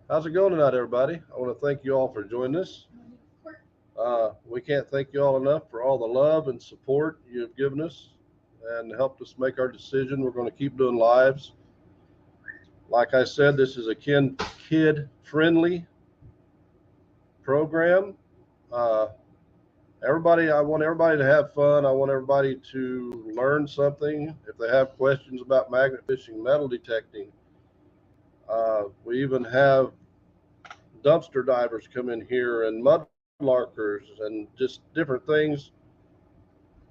How's it going tonight, everybody? I want to thank you all for joining us. We can't thank you all enough for all the love and support you have given us and helped us make our decision. We're going to keep doing lives. Like I said, this is a kid friendly program. Uh, I want everybody to have fun. I want everybody to learn something. If they have questions about magnet fishing, metal detecting, we even have dumpster divers come in here and mudlarkers and just different things.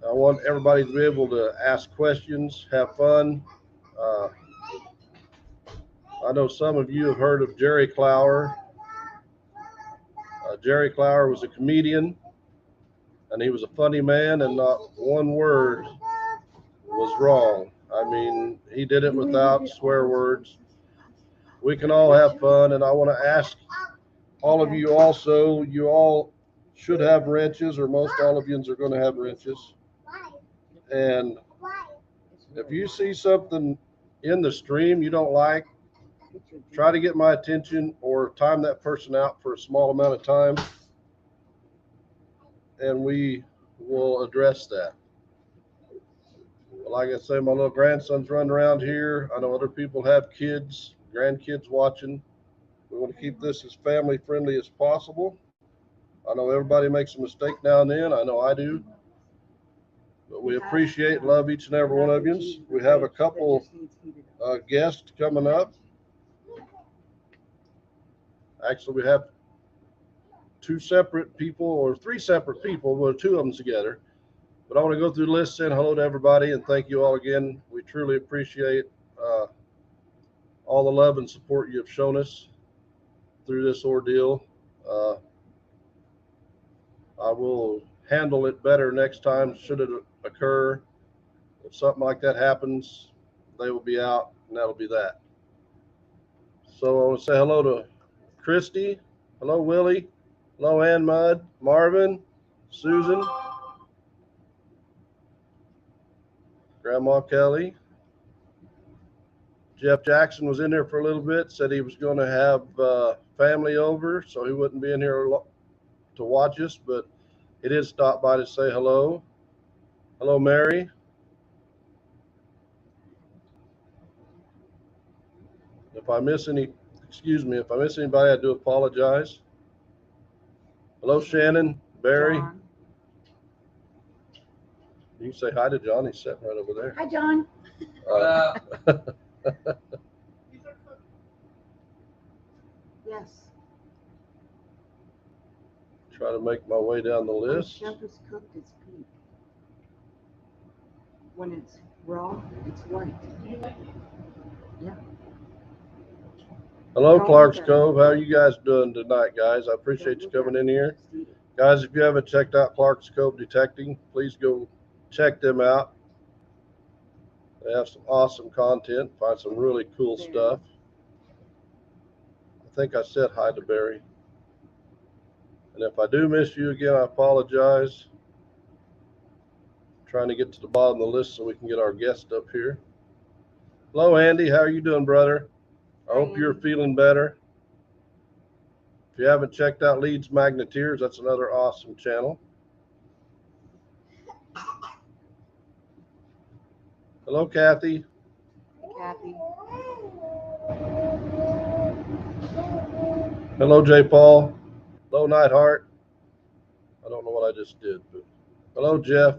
I want everybody to be able to ask questions, have fun. Uh, I know some of you have heard of Jerry Clower. Jerry Clower was a comedian, and he was a funny man, and not one word was wrong. I mean, he did it without swear words. We can all have fun, and I want to ask all of you also, you all should have wrenches, or most all of yous are going to have wrenches. And if you see something in the stream you don't like, try to get my attention or time that person out for a small amount of time, and we will address that. Like I say, my little grandson's running around here. I know other people have kids, grandkids watching. We want to keep this as family friendly as possible. I know everybody makes a mistake now and then. I know I do. But we appreciate and love each and every one of you. We have a couple guests coming up. Actually, we have two separate people or three separate people, well, two of them together. But I want to go through the list, saying hello to everybody, and thank you all again. We truly appreciate uh, all the love and support you have shown us through this ordeal. Uh, I will handle it better next time, should it occur. If something like that happens, they will be out, and that'll be that. So I want to say hello to Christy. Hello, Willie. Hello, Ann Mudd, Marvin, Susan, Grandma Kelly. Jeff Jackson was in there for a little bit, said he was going to have family over, so he wouldn't be in here to watch us, but he did stop by to say hello. Hello, Mary. If I miss any, excuse me, if I miss anybody, I do apologize. Hello, Shannon, Barry. John. You can say hi to John. He's sitting right over there. Hi, John. Yes. Try to make my way down the When list. shrimp is cooked, it's pink. When it's raw, it's white. Yeah. Hello, Clark's Cove. How are you guys doing tonight, guys? I appreciate you coming in here. Guys, if you haven't checked out Clark's Cove Detecting, please go check them out. They have some awesome content, find some really cool stuff. I think I said hi to Barry. And if I do miss you again, I apologize. I'm trying to get to the bottom of the list so we can get our guest up here. Hello, Andy. How are you doing, brother? I hope you're feeling better. If you haven't checked out Leeds Magneteers, that's another awesome channel. Hello, Kathy. Kathy. Hello, J. Paul. Hello, Nightheart. I don't know what I just did, but hello, Jeff.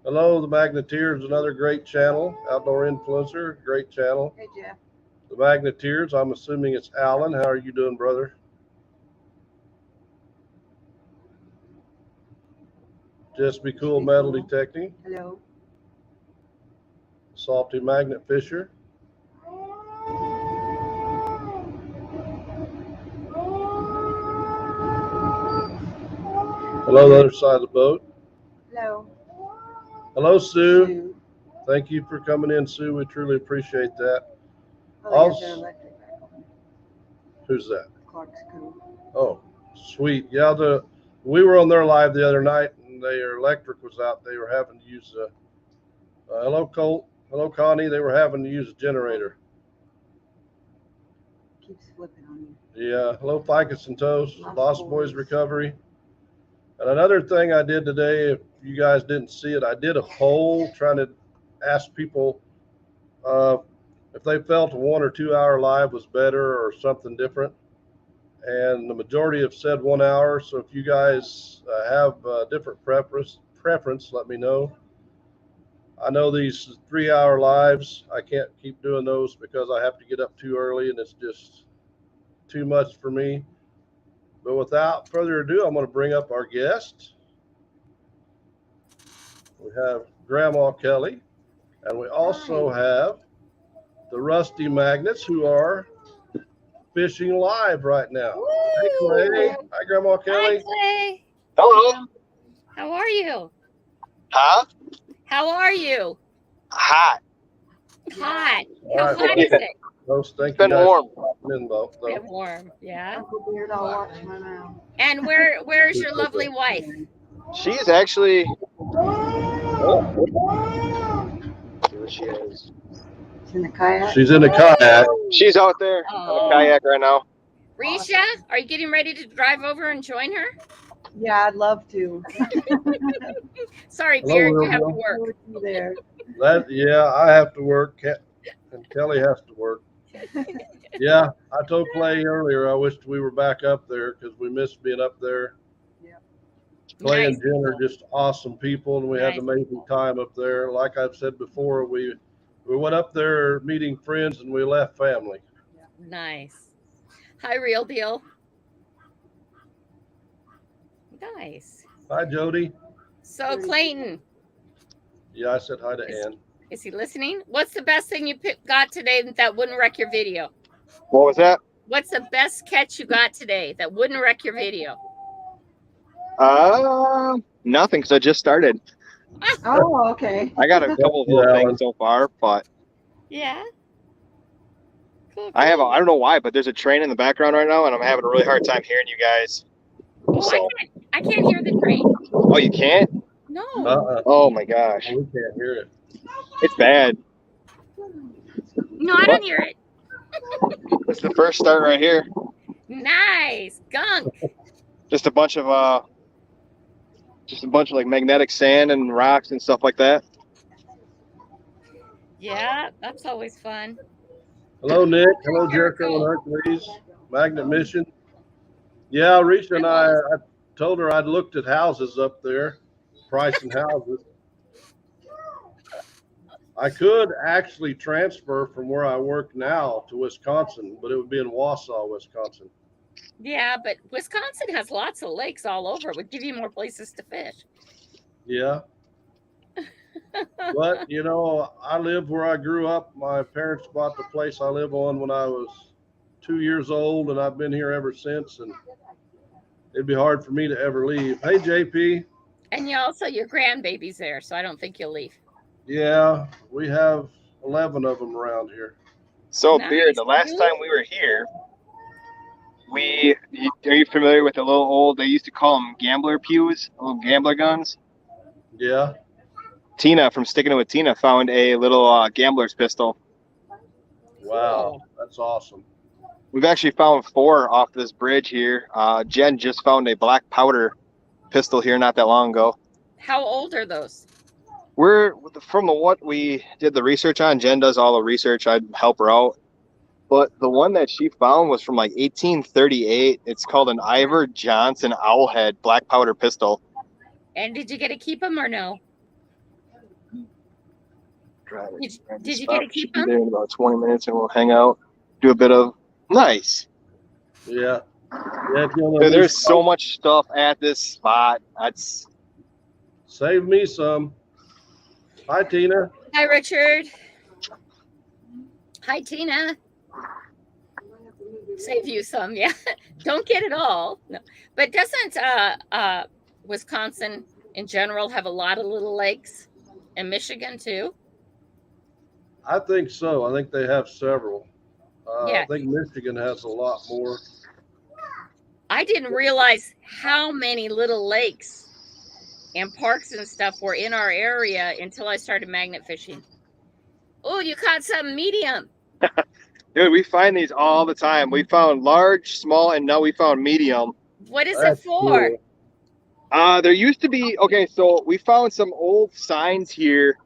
Hello, the Magneteers, another great channel. Outdoor Influencer, great channel. Hey, Jeff. The Magneteers, I'm assuming it's Alan. How are you doing, brother? Just Be Cool Metal Detecting. Hello. Salty Magnet Fisher. Hello, the other side of the boat. Hello. Hello, Sue. Thank you for coming in, Sue. We truly appreciate that. Oh, their electric back on. Who's that? Clark's Cove. Oh, sweet. Yeah, we were on their live the other night, and their electric was out. They were having to use a hello, Colt. Hello, Connie. They were having to use a generator. keeps flipping on you. Yeah, hello Ficus and Toast, Lost Lost Boys. Boys Recovery. And another thing I did today, if you guys didn't see it, I did a poll trying to ask people if they felt a 1 or 2 hour live was better or something different. And the majority have said 1 hour. So if you guys have a different preference, let me know. I know these 3 hour lives, I can't keep doing those because I have to get up too early and it's just too much for me. But without further ado, I'm going to bring up our guest. We have Grandma Kelly, and we also have the Rusty Magnets, who are fishing live right now. Hey, Clay. Hi, Grandma Kelly. Hi, Clay. Hello. How are you? Huh? How are you? Hot. Hot. All How right, hot is it? Those thank It's been you guys warm. for popping in, though. Bit warm, yeah. Uncle Beard, I'll watch my mouth. And where's your lovely wife? She's actually. There she is. It's in the kayak. She's in a kayak. She's out there on a kayak right now. Risha, are you getting ready to drive over and join her? Yeah, I'd love to. Sorry, Hello, Beard, you have to Rubio. work. You there. Yeah, I have to work, and Kelly has to work. Yeah, I told Clay earlier I wished we were back up there because we missed being up there. Clay Nice and Jen are just awesome people, and we had an Nice. amazing time up there. Like I've said before, we went up there meeting friends, and we left family. Nice. Hi, Real Deal. Nice. Hi, Jody. So, Clayton, Yeah, I said hi to Ann. is he listening? What's the best thing you got today that wouldn't wreck your video? What was that? What's the best catch you got today that wouldn't wreck your video? Nothing, because I just started. Oh, okay. I got a couple of little things so far, but Yeah. Cool. I don't know why, but there's a train in the background right now, and I'm having a really hard time hearing you guys. Oh, So, I can't hear the train. oh, you can't? No. Oh my gosh, We can't hear it. it's bad. No, I don't hear it. It's the first start right here. Nice. Gunk. Just a bunch of like magnetic sand and rocks and stuff like that. Yeah, that's always fun. Hello, Nick. Hello, Jericho and Hercules. Magnet Mission. Yeah, Risha and I told her I'd looked at houses up there, pricing houses. I could actually transfer from where I work now to Wisconsin, but it would be in Wausau, Wisconsin. Yeah, but Wisconsin has lots of lakes all over. It would give you more places to fish. Yeah. But, you know, I live where I grew up. My parents bought the place I live on when I was 2 years old, and I've been here ever since. And it'd be hard for me to ever leave. Hey, JP. And your grandbaby's there, so I don't think you'll leave. Yeah, we have 11 of them around here. So, Nice. Beard, the last time we were here, are you familiar with the little old, they used to call them gambler pews, little gambler guns? Yeah. Tina from Sticking It With Tina found a little gambler's pistol. Wow, that's awesome. We've actually found 4 off this bridge here. Jen just found a black powder pistol here not that long ago. How old are those? We're from what we did the research on. Jen does all the research. I'd help her out. But the one that she found was from like 1838. It's called an Ivor Johnson Owlhead black powder pistol. And did you get to keep them or no? Did you get to keep them? There in about 20 minutes, and we'll hang out, do a bit of nice. Yeah. Yeah. There's so much stuff at this spot. That's Save me some. Hi, Tina. Hi, Richard. Hi, Tina. Save you some, yeah. Don't get it all. No. But doesn't Wisconsin in general have a lot of little lakes? And Michigan too? I think so. I think they have several. Yeah. I think Michigan has a lot more. I didn't realize how many little lakes and parks and stuff were in our area until I started magnet fishing. Oh, you caught something medium. Dude, we find these all the time. We found large, small, and now we found medium. What is That's it for? cool. There used to be, okay, so we found some old signs here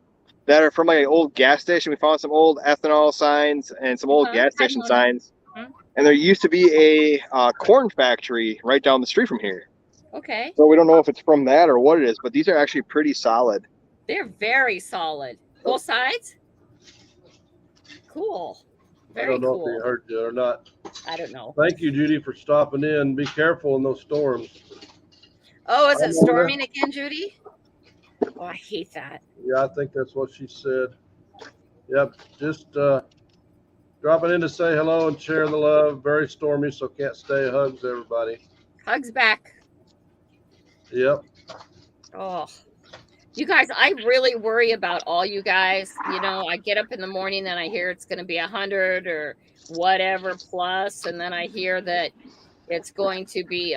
that are from like an old gas station. We found some old ethanol signs and some old gas station signs. Mhm. And there used to be a corn factory right down the street from here. Okay. So we don't know if it's from that or what it is, but these are actually pretty solid. They're very solid. Both sides? Cool. I Very don't know if cool. they hurt you or not. I don't know. Thank you, Judy, for stopping in. Be careful in those storms. Oh, is I it know storming again, Judy? Oh, I hate that. Yeah, I think that's what she said. Yep, just dropping in to say hello and share the love. Very stormy, so can't stay. Hugs, everybody. Hugs back. Yep. Oh, you guys, I really worry about all you guys. You know, I get up in the morning and I hear it's going to be 100 or whatever plus, and then I hear that it's going to be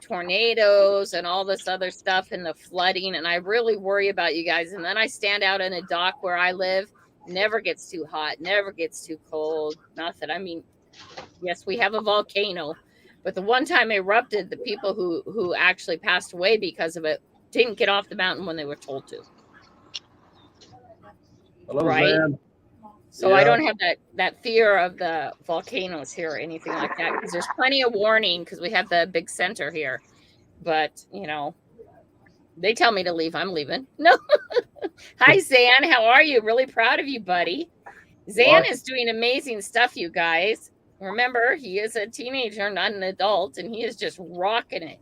tornadoes and all this other stuff and the flooding, and I really worry about you guys. And then I stand out in a dock where I live. Never gets too hot, never gets too cold, nothing. I mean, yes, we have a volcano, but the one time it erupted, the people who actually passed away because of it didn't get off the mountain when they were told to. Hello, Right. Zan. So I Yeah. don't have that fear of the volcanoes here or anything like that, because there's plenty of warning because we have the big center here. But, you know, they tell me to leave. I'm leaving. No. Hi, Zan. How are you? Really proud of you, buddy. Zan What? is doing amazing stuff, you guys. Remember, he is a teenager, not an adult, and he is just rocking it.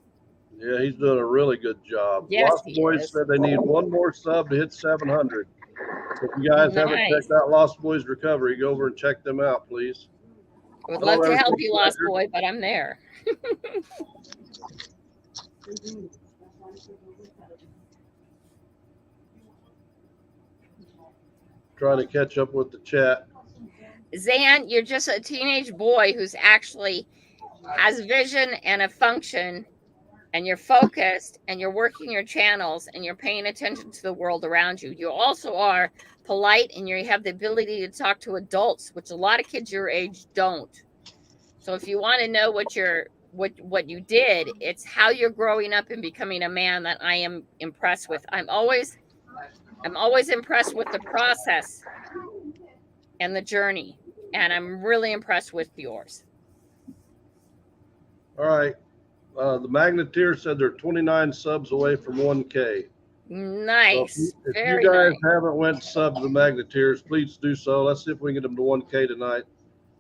Yeah, he's doing a really good job. Yes, Lost he Boys is. said they need one more sub to hit 700. If you guys haven't Nice. checked out Lost Boys Recovery, go over and check them out, please. I would Hello, love to help everything you, Lost pleasure. Boy, but I'm there. Trying to catch up with the chat. Zan, you're just a teenage boy who's actually has vision and a function, and you're focused and you're working your channels and you're paying attention to the world around you. You also are polite and you have the ability to talk to adults, which a lot of kids your age don't. So if you want to know what you did, it's how you're growing up and becoming a man that I am impressed with. I'm always impressed with the process and the journey, and I'm really impressed with yours. All right. The Magneteer said they're 29 subs away from 1K. Nice. So if Very you guys nice. haven't went sub to the Magneteers, please do so. Let's see if we can get them to 1K tonight.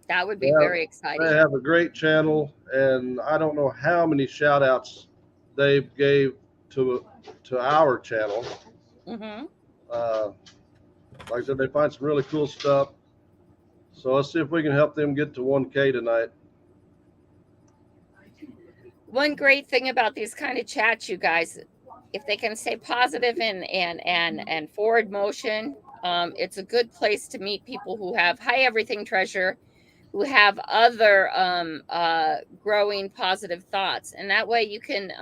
That would be Yeah, very exciting. They have a great channel, and I don't know how many shout outs they gave to our channel. Mm-hmm. Like I said, they find some really cool stuff. So let's see if we can help them get to 1K tonight. One great thing about these kind of chats, you guys, if they can stay positive and forward motion, it's a good place to meet people who have everything treasure, who have other growing positive thoughts, and that way you can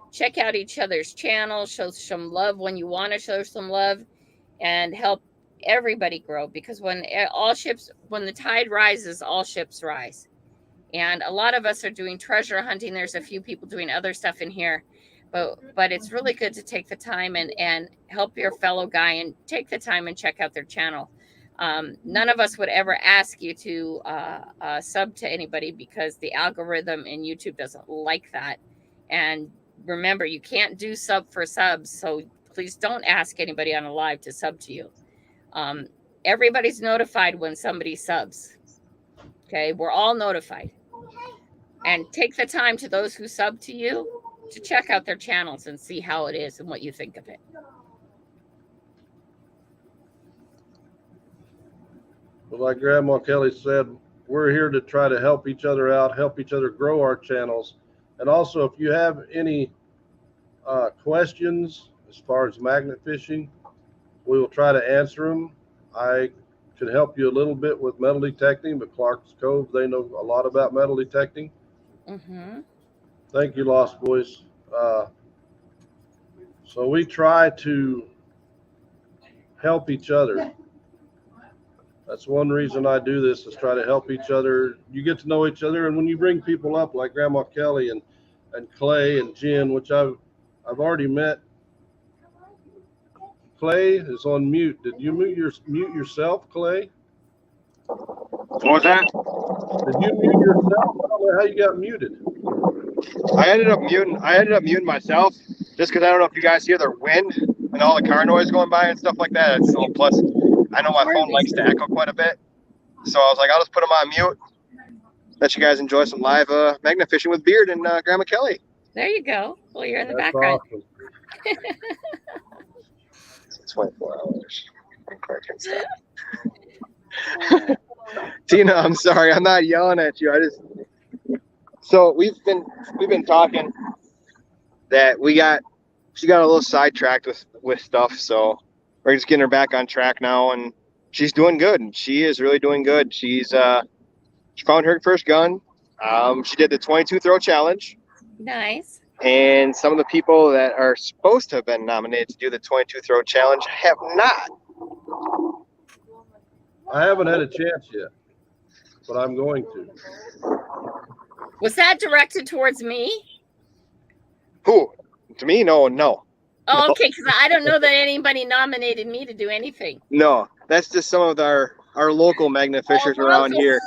check out each other's channels, show some love when you want to show some love, and help everybody grow. Because when the tide rises, all ships rise. And a lot of us are doing treasure hunting. There's a few people doing other stuff in here, but it's really good to take the time and help your fellow guy and take the time and check out their channel. None of us would ever ask you to sub to anybody because the algorithm in YouTube doesn't like that. And remember, you can't do sub for subs, so please don't ask anybody on a live to sub to you. Everybody's notified when somebody subs. Okay, we're all notified. And take the time to those who sub to you to check out their channels and see how it is and what you think of it. But like Grandma Kelly said, we're here to try to help each other out, help each other grow our channels. And also, if you have any questions as far as magnet fishing, we will try to answer them. I can help you a little bit with metal detecting, but Clark's Cove, they know a lot about metal detecting. Mm-hmm. Thank you, Lost Boys. So we try to help each other. That's one reason I do this, is try to help each other. You get to know each other, and when you bring people up like Grandma Kelly and Clay and Jen, which I've already met. Clay is on mute. Did you mute yourself, Clay? What was that? Did you mute yourself? I don't know how you got muted. I ended up muting myself just because I don't know if you guys hear the wind and all the car noise going by and stuff like that. It's so, plus, I know my phone likes to echo quite a bit. So I was like, I'll just put them on mute. Let you guys enjoy some live magna fishing with Beard and Grandma Kelly. There you go. Well, you're in the That's background. awesome. 24 hours. Tina, I'm sorry, I'm not yelling at you. So we've been talking that she got a little sidetracked with stuff, so we're just getting her back on track now, and she's doing good. She is really doing good. She found her first gun. She did the 22 throw challenge. Nice. And some of the people that are supposed to have been nominated to do the 22 throw challenge have not. I haven't had a chance yet, but I'm going to. Was that directed towards me? Who? To me? No. Oh, okay, because I don't know that anybody nominated me to do anything. No, that's just some of our local magna fishers around here.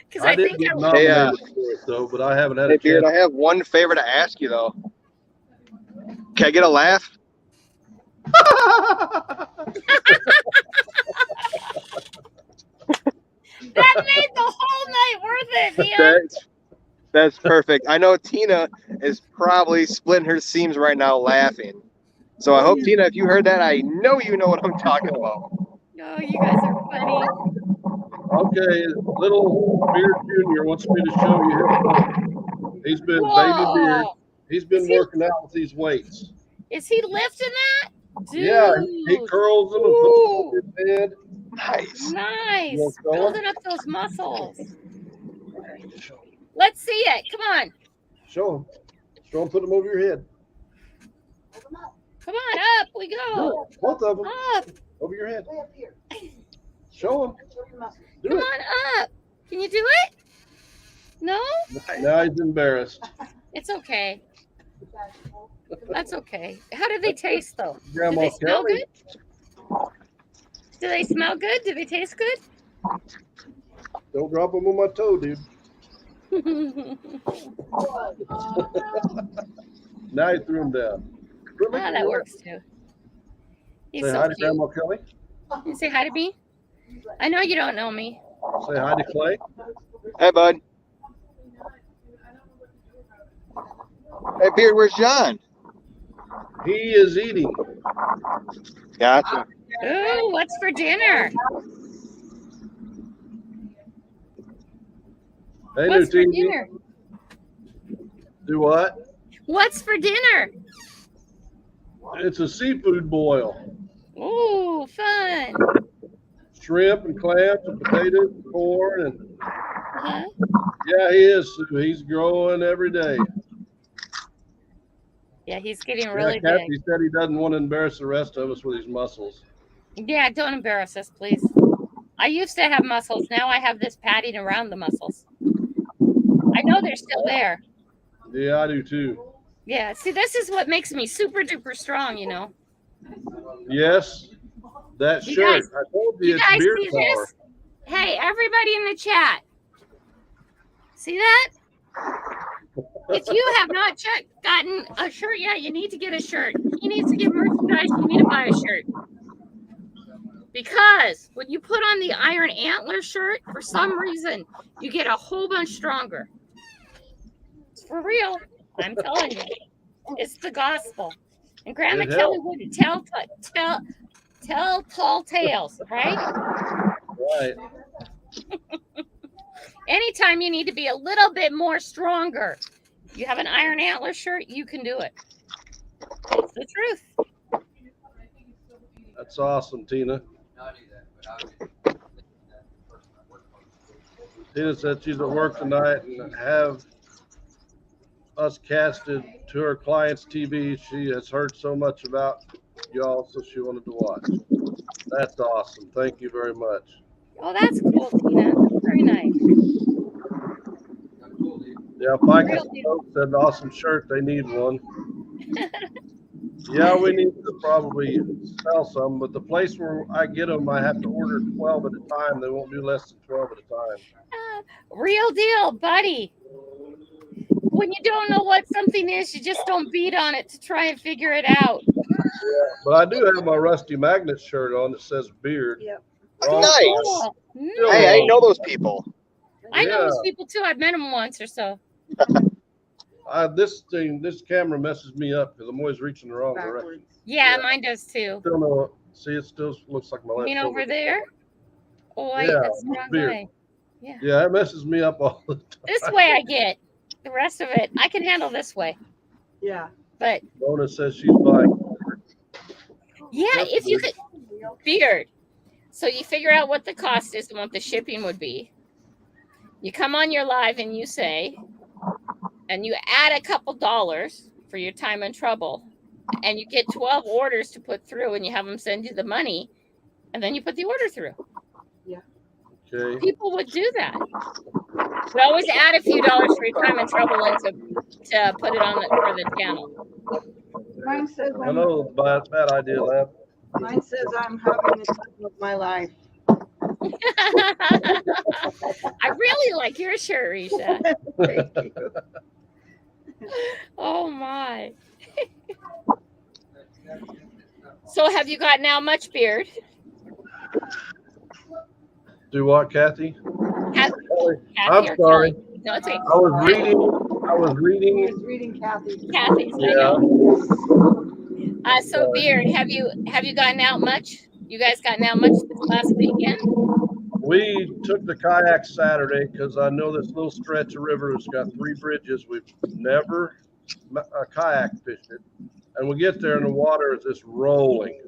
Because I didn't think get nominated for it though, but I haven't had Hey, a Beard, chance. I have one favor to ask you though. Can I get a laugh? that made the whole night worth it, man. That's perfect. I know Tina is probably splitting her seams right now laughing. So I hope, Tina, if you heard that, I know you know what I'm talking about. Oh, you guys are funny. Okay, little Beard Jr. wants me to show you his phone. He's been baby Beard. Whoa. He's been working out with these weights. Is he lifting that? Dude. Yeah, he curls them and puts them on his head. Nice. Nice. You want to show him? Building up those muscles. Let's see it. Come on. Show him. Show him. Put them over your head. Come on. Up we Do go. it. Both of them Up. over your head. Show him. Do Come it. on up. Can you do it? No? Now he's embarrassed. It's okay. That's okay. How do they taste though? Do Grandma they smell Kelly. good? Do they smell good? Do they taste good? Don't drop them on my toe, dude. Now he threw him down. Oh, that works too. He's Say so hi to cute. Grandma Kelly. You say hi to me? I know you don't know me. Say hi to Clay. Hey, bud. Hey, Beard, where's John? He is eating. Gotcha. Ooh, what's for dinner? Hey, What's for Nutini. dinner? Do what? What's for dinner? It's a seafood boil. Ooh, fun. Shrimp and clams and potatoes and corn and Huh? yeah, he is. He's growing every day. Yeah, he's getting really yeah, big. He said he doesn't want to embarrass the rest of us with his muscles. Yeah, don't embarrass us, please. I used to have muscles. Now I have this padding around the muscles. I know they're still there. Yeah, I do too. Yeah, see, this is what makes me super duper strong, you know. Yes, that You shirt. guys- I told you You it's guys beard see power. this? Hey, everybody in the chat. See that? If you have not gotten a shirt yet, you need to get a shirt. He needs to get merchandise. You need to buy a shirt. Because when you put on the Iron Antler shirt, for some reason, you get a whole bunch stronger. It's for real. I'm telling you. It's the gospel. And Grandma It Kelly helps. wouldn't tell tall tales, right? Right. Anytime you need to be a little bit more stronger, you have an Iron Antler shirt, you can do it. It's the truth. That's awesome, Tina. Tina said she's at work tonight and have us casted to her client's TV. She has heard so much about y'all, so she wanted to watch. That's awesome. Thank you very much. Oh, that's cool, Tina. Very nice. Yeah, if I Real can deal. said an awesome shirt, they need one. Yeah, we need to probably sell some, but the place where I get them, I have to order 12 at a time. They won't do less than 12 at a time. Real deal, buddy. When you don't know what something is, you just don't beat on it to try and figure it out. But I do have my Rusty Magnet shirt on that says beard. Yep. Wrong Nice. side. Cool. Still Hey, I wrong. know those people. I know those Yeah. people too. I've met them once or so. This camera messes me up because I'm always reaching the wrong direction. Backwards. Yeah, Yeah. mine does too. Still no. See, it still looks like my You left mean shoulder. over there? Oh, wait, Yeah, that's the wrong beard. way. Yeah. Yeah, it messes me up all the time. This way I get. The rest of it, I can handle this way. Yeah. But Mona says she's buying. yeah, if you could, beard. So you figure out what the cost is and what the shipping would be. You come on your live and you say, and you add a couple dollars for your time and trouble, and you get 12 orders to put through, and you have them send you the money, and then you put the order through. Okay. People would do that. We always add a few dollars for your time and trouble and to put it on for the channel. Mine says I know, bad idea, lad. Mine says I'm having the time of my life. I really like your shirt, Risha. Thank you. Oh my. So have you gotten out much beard? Do what, Kathy? Kathy I'm or sorry. Kelly? No, it's okay. I was I reading. was reading Kathy. Kathy's. I Yeah. know. So beard, have you gotten out much? You guys gotten out much this last weekend? We took the kayak Saturday because I know this little stretch of river that's got 3 bridges. We've never kayak fished it. And we get there and the water is just rolling.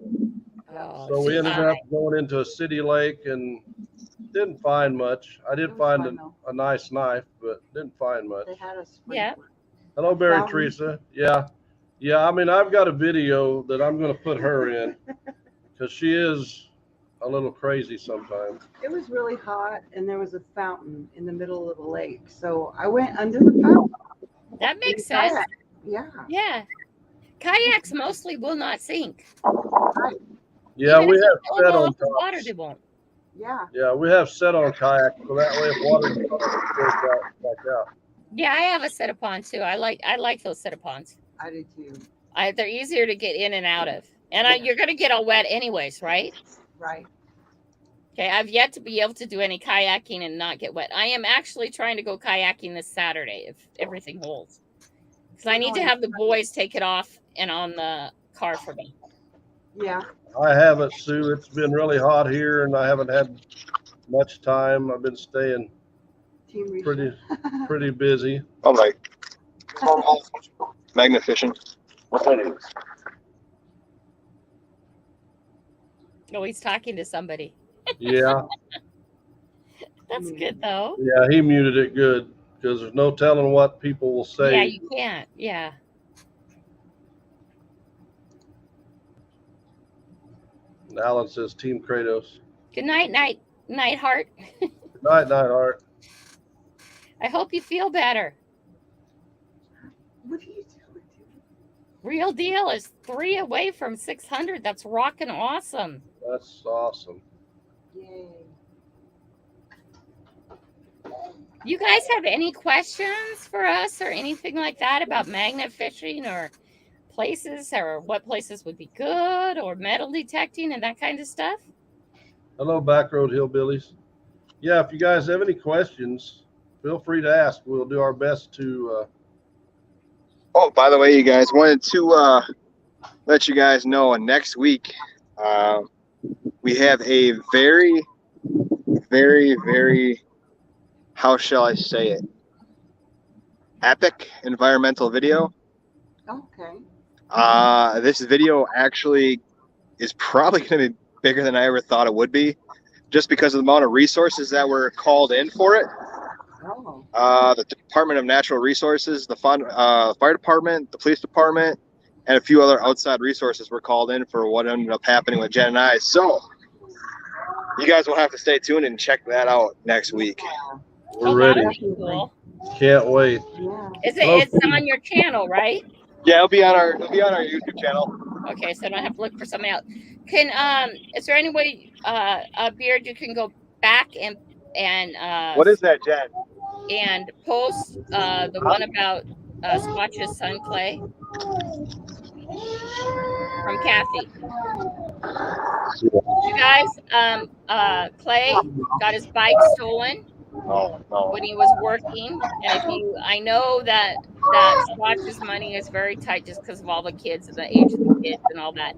Oh, So we ended high. up going into a city lake and didn't find much. I did It was find fun, though. a nice knife, but didn't find much. They had us. Yeah. Hello, Barry Fountain. Teresa. Yeah. Yeah, I mean, I've got a video that I'm going to put her in because she is a little crazy sometimes. It was really hot, and there was a fountain in the middle of the lake. So I went under the fountain. That makes and sense. kayaked. Yeah. Yeah. Kayaks mostly will not sink. Yeah, Even we if you have fill set them on up with water, tops. they won't. Yeah. Yeah, we have set on kayak, so that way if water comes, it goes out back out. Yeah, I have a set of ponds too. I like those set of ponds. I did too. They're easier to get in and out of. And you're gonna get all wet anyways, right? Right. Okay, I've yet to be able to do any kayaking and not get wet. I am actually trying to go kayaking this Saturday if everything holds. Because I need to have the boys take it off and on the car for me. Yeah. I haven't, Sue. It's been really hot here, and I haven't had much time. I've been staying Team Risha. pretty busy. Oh my. Magnificent. Oh, he's talking to somebody. Yeah, That's good though. yeah. He muted it good because there's no telling what people will say. Yeah, you can't. Yeah. And Alan says, "Team Kratos." Good night, Nightheart. Good night, Art. I hope you feel better. What are you doing? Real deal is 3 away from 600. That's rocking awesome. That's awesome. Yay. You guys have any questions for us or anything like that about magnet fishing or places or what places would be good or metal detecting and that kind of stuff? Hello, Backroad Hillbillies. Yeah, if you guys have any questions, feel free to ask. We'll do our best to. Oh, by the way, you guys, wanted to let you guys know next week we have a very, very, very, how shall I say it, epic environmental video. Okay. This video actually is probably going to be bigger than I ever thought it would be, just because of the amount of resources that were called in for it. Oh. The Department of Natural Resources, the fire department, the police department, and a few other outside resources were called in for what ended up happening with Jen and I. So you guys will have to stay tuned and check that out next week. We're Oh, ready. that'll be cool. Can't wait. Yeah. It's on your channel, right? Yeah, it'll be on our YouTube channel. Okay, so I don't have to look for something else. Is there any way, Beard, you can go back and What is that, Jen? and post the one about Squatch's son Clay from Kathy. You guys, Clay got his bike stolen Oh, no. when he was working, and I know that Squatch's money is very tight just because of all the kids and the age of the kids and all that.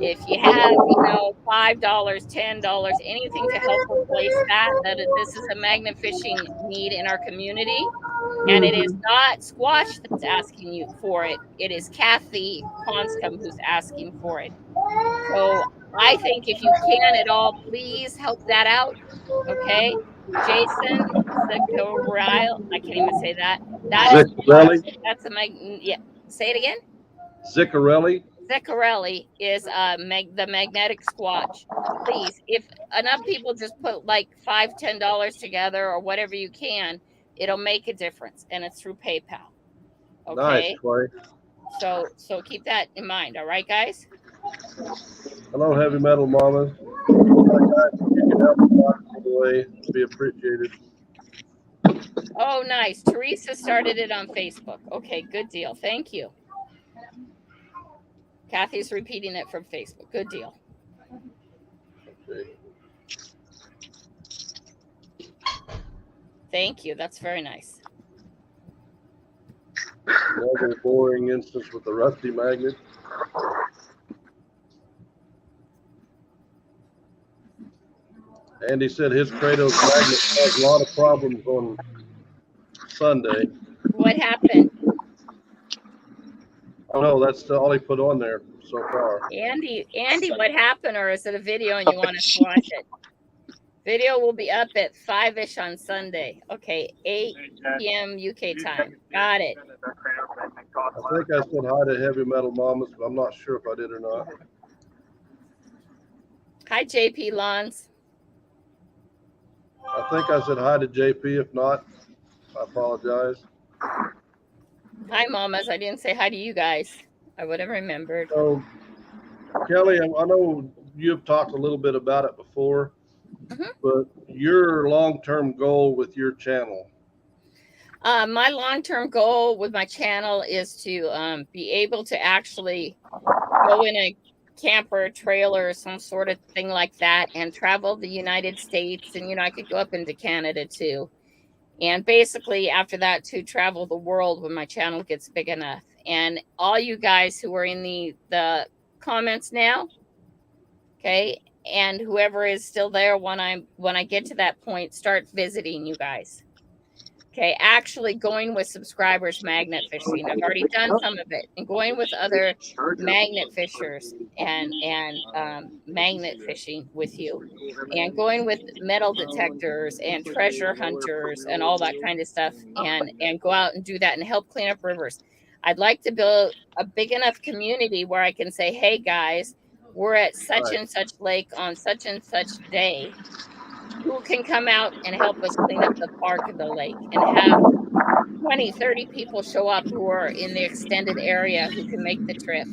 If you have, $5, $10, anything to help replace that this is a magnet fishing need in our community. And it is not Squatch that's asking you for it. It is Kathy Ponscombe who's asking for it. So I think if you can at all, please help that out. Okay. Jason Ziccarelli, I can't even say that. Ziccarelli? That's yeah. Say it again. Ziccarelli? Ziccarelli is the magnetic Squatch. Please, if enough people just put like $5, $10 together or whatever you can, it'll make a difference, and it's through PayPal. Okay. Nice, Clay. So keep that in mind. All right, guys. Hello, Heavy Metal Mamas. You can help us out all the way. It'd be appreciated. Oh, nice. Teresa started it on Facebook. Okay, good deal. Thank you. Kathy's repeating it from Facebook. Good deal. Okay. Thank you. That's very nice. Another boring instance with the rusty magnet. Andy said his Kratos magnet has a lot of problems on Sunday. What happened? Oh no, that's all he put on there so far. Andy, what happened? Or is it a video and you want us to watch it? Video will be up at 5-ish on Sunday. Okay, 8 p.m. UK time. Got it. I think I said hi to Heavy Metal Mamas, but I'm not sure if I did or not. Hi, JP Lons. I think I said hi to JP. If not, I apologize. Hi, mamas. I didn't say hi to you guys. I would have remembered. So, Kelly, I know you've talked a little bit about it before, but your long-term goal with your channel? My long-term goal with my channel is to be able to actually go in a camper, trailer, some sort of thing like that, and travel the United States. And, I could go up into Canada too. And basically after that to travel the world when my channel gets big enough. And all you guys who are in the comments now, okay, and whoever is still there when I get to that point, start visiting you guys. Okay, actually going with subscribers magnet fishing. I've already done some of it, and going with other magnet fishers and magnet fishing with you, and going with metal detectors and treasure hunters and all that kind of stuff, and go out and do that and help clean up rivers. I'd like to build a big enough community where I can say, hey guys, we're at such and such lake on such and such day. Who can come out and help us clean up the park of the lake, and have 20, 30 people show up who are in the extended area who can make the trip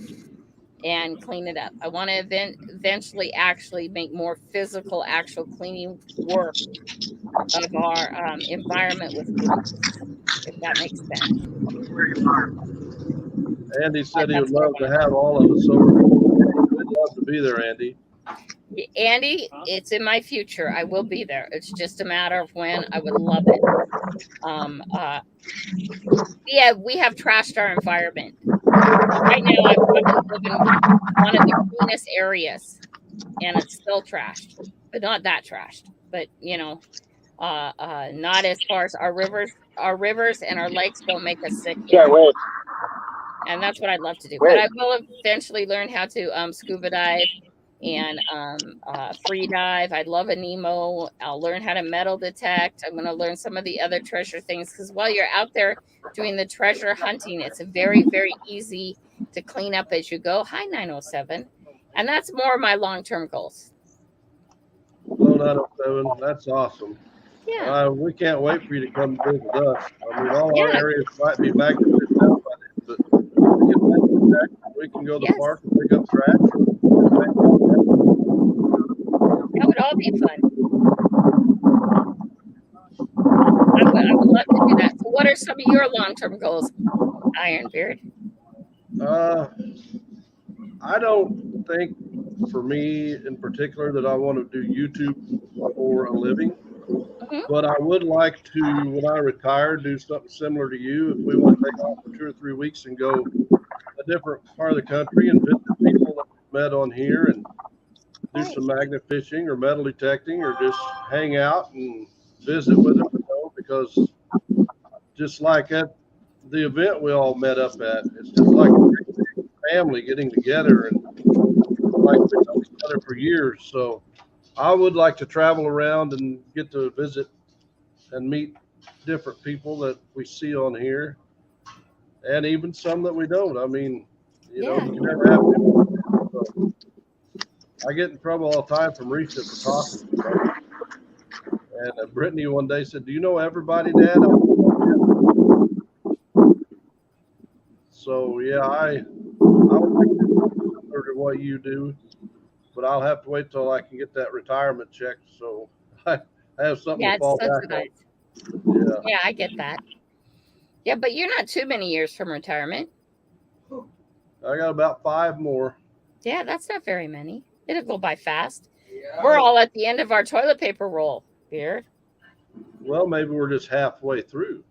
and clean it up. I want to eventually actually make more physical, actual cleaning work of our environment with groups, if that makes sense. Andy said he would love to have all of us over. We'd love to be there, Andy. Andy, it's in my future. I will be there. It's just a matter of when. I would love it. Yeah, we have trashed our environment. Right now, I live in one of the cleanest areas, and it's still trashed, but not that trashed. But not as far as our rivers and our lakes don't make us sick. Yeah, wait. And that's what I'd love to do. But I will eventually learn how to scuba dive free dive. I'd love a Nemo. I'll learn how to metal detect. I'm going to learn some of the other treasure things because while you're out there doing the treasure hunting, it's a very, very easy to clean up as you go. Hi, 907. And that's more of my long-term goals. Hello, 907. That's awesome. Yeah. We can't wait for you to come visit us. I mean, all our Yeah. areas might be magnificent now, but we can go to the Yes. park and pick up trash. That would all be fun. I would love to do that. So what are some of your long-term goals, Ironbeard? I don't think for me in particular that I want to do YouTube for a living, but I would like to, when I retire, do something similar to you. If we want to take off for 2 or 3 weeks and go a different part of the country and visit people that we've met on here and do some magnet fishing or metal detecting or just hang out and visit with them, because just like at the event we all met up at, it's just like a big family getting together and like we've known each other for years. So I would like to travel around and get to visit and meet different people that we see on here, and even some that we don't. I mean, you know, you can never have people. So I get in trouble all the time from Risha for talking. And Brittany one day said, "Do you know everybody, Dad?" So yeah, I would like to do similar to what you do, but I'll have to wait till I can get that retirement check, so I have something to fall back on. Yeah, I get that. Yeah, but you're not too many years from retirement. I got about 5 more. Yeah, that's not very many. It'll go by fast. Yeah. We're all at the end of our toilet paper roll, Beard. Well, maybe we're just halfway through.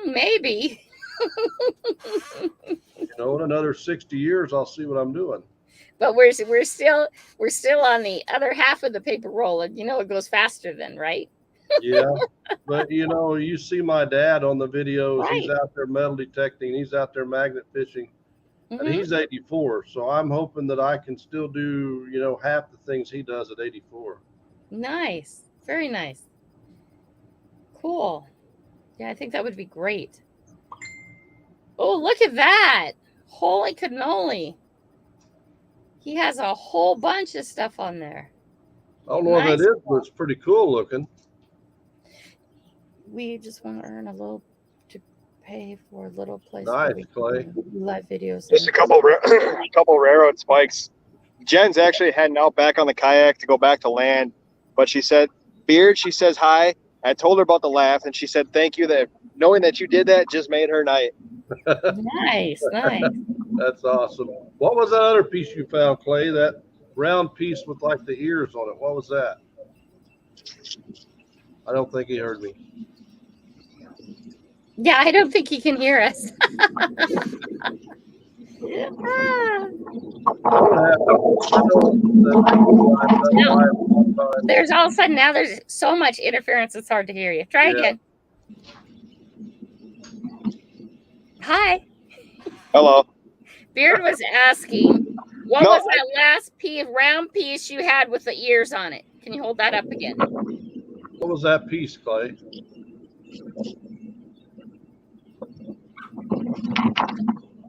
Maybe. You know, in another 60 years, I'll see what I'm doing. But we're still on the other half of the paper roll, and you know it goes faster then, right? Yeah, but you know, you see my dad on the videos. Right. He's out there metal detecting. He's out there magnet fishing, and he's 84. So I'm hoping that I can still do, you know, half the things he does at 84. Nice, very nice, cool. Yeah, I think that would be great. Oh, look at that! Holy cannoli! He has a whole bunch of stuff on there. I don't know what that is, but it's pretty cool looking. We just want to earn a little to pay for a little place. Nice, Clay. Live videos. Just a couple railroad spikes. Jen's actually heading out back on the kayak to go back to land, but she said, "Beard," she says hi. I told her about the laugh, and she said, "Thank you. That knowing that you did that just made her night." Nice. That's awesome. What was that other piece you found, Clay? That round piece with like the ears on it. What was that? I don't think he heard me. Yeah, I don't think he can hear us. There's all of a sudden now there's so much interference it's hard to hear you. Try again. Hi. Hello. Beard was asking, what was that last round piece you had with the ears on it? Can you hold that up again? What was that piece, Clay?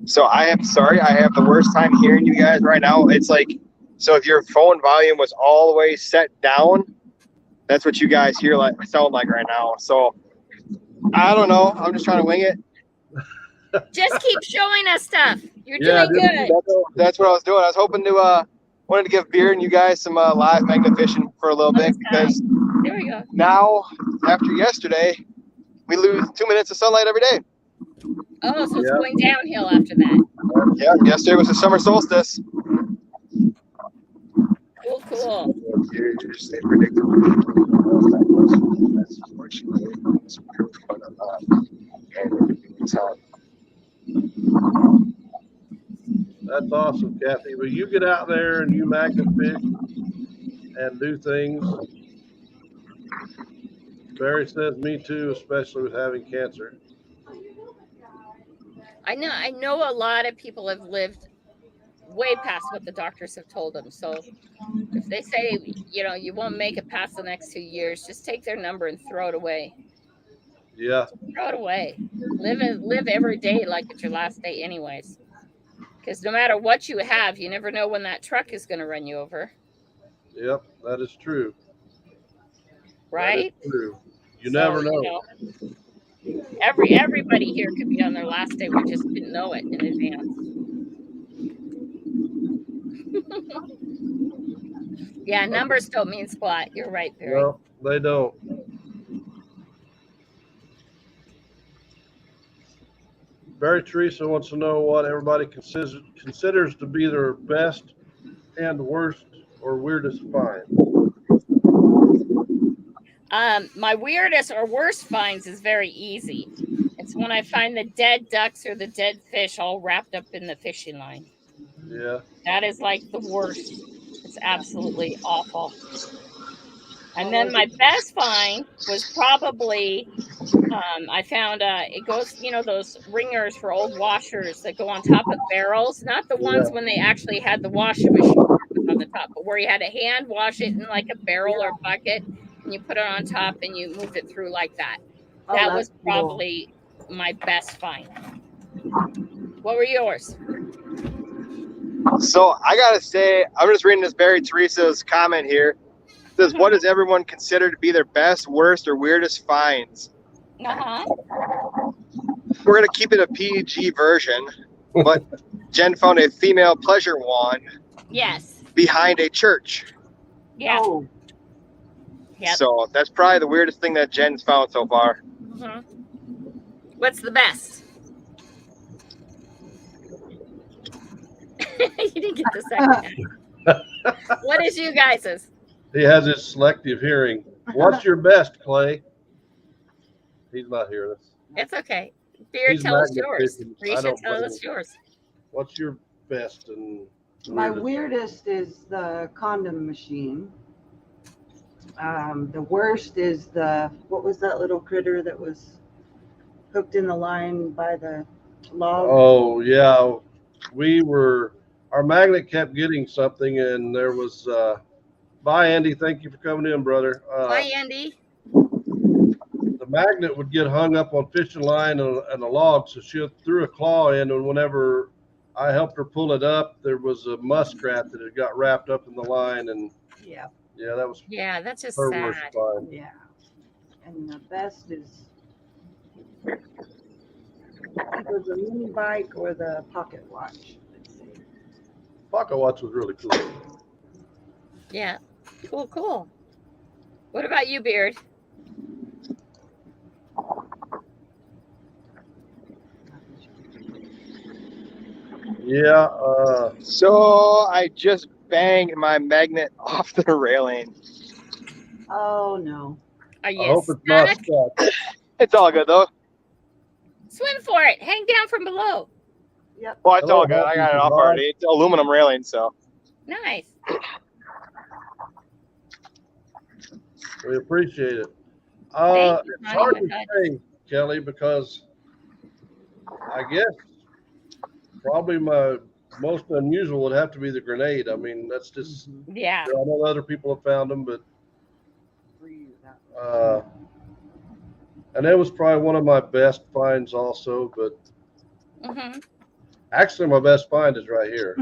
So I am sorry, I have the worst time hearing you guys right now. It's like, so if your phone volume was all the way set down, that's what you guys hear sound like right now. So I don't know. I'm just trying to wing it. Just keep showing us stuff. You're doing good. That's what I was doing. I was hoping to wanted to give Beard and you guys some live magnet fishing for a little bit, because there we go. Now after yesterday, we lose 2 minutes of sunlight every day. Oh, so it's going downhill after that. Yeah, yesterday was the summer solstice. Cool. Here's a predictable. That's awesome, Kathy. Well, you get out there and you magnet fish and do things. Barry says me too, especially with having cancer. I know a lot of people have lived way past what the doctors have told them. So if they say, you won't make it past the next 2 years, just take their number and throw it away. Yeah. Throw it away. Live every day like it's your last day anyways. Because no matter what you have, you never know when that truck is going to run you over. Yep. That is true. Right? That is true. You So, never know. Everybody here could be on their last day. We just didn't know it in advance. Yeah, numbers don't mean squat. You're right, Barry. No, they don't. Barry Teresa wants to know what everybody considers to be their best and worst or weirdest find. My weirdest or worst finds is very easy. It's when I find the dead ducks or the dead fish all wrapped up in the fishing line. Yeah. That is like the worst. It's absolutely awful. And then my best find was probably I found it goes, those ringers for old washers that go on top of barrels, not the ones when they actually had the washing machine on the top, but where you had to hand wash it in like a barrel or bucket, and you put it on top and you moved it through like that. That was probably my best find. What were yours? So I gotta say, I'm just reading this Barry Teresa's comment here. It says, what does everyone consider to be their best, worst, or weirdest finds? Uh-huh. We're gonna keep it a PG version, but Jen found a female pleasure wand. Yes. Behind a church. Yeah. Oh. Yep. So that's probably the weirdest thing that Jen's found so far. Mm-hmm. What's the best? You didn't get the second. What is you guys's? He has his selective hearing. What's your best, Clay? He's not hearing us. It's okay. Beer, He's tell us magnet yours. fishing. I Risha, don't tell blame us him. yours. What's your best and My weirdest? weirdest is the condom machine. The worst is what was that little critter that was hooked in the line by the log? Oh yeah, our magnet kept getting something, and there was. Bye, Andy. Thank you for coming in, brother. Bye, Andy. The magnet would get hung up on fishing line and a log, so she threw a claw in, and whenever I helped her pull it up, there was a muskrat that had got wrapped up in the line, and Yeah. that was Yeah, that's just her sad. worst find. Yeah. And the best is either the mini bike or the pocket watch. Pocket watch was really cool. Yeah. Cool. What about you, Beard? Yeah. So I just banged my magnet off the railing. Oh no. Are you I hope it's not stuck? stuck. It's all good though. Swim for it. Hang down from below. Yep. Well, it's Hello, all good. I got it off Bob. already. It's aluminum railing, so. Nice. We appreciate it. Thank you, It's honey, hard my to God. say, Kelly, because I guess probably my most unusual would have to be the grenade. I mean, that's just, Yeah. I know other people have found them, but and it was probably one of my best finds also, but Mm-hmm. actually my best find is right here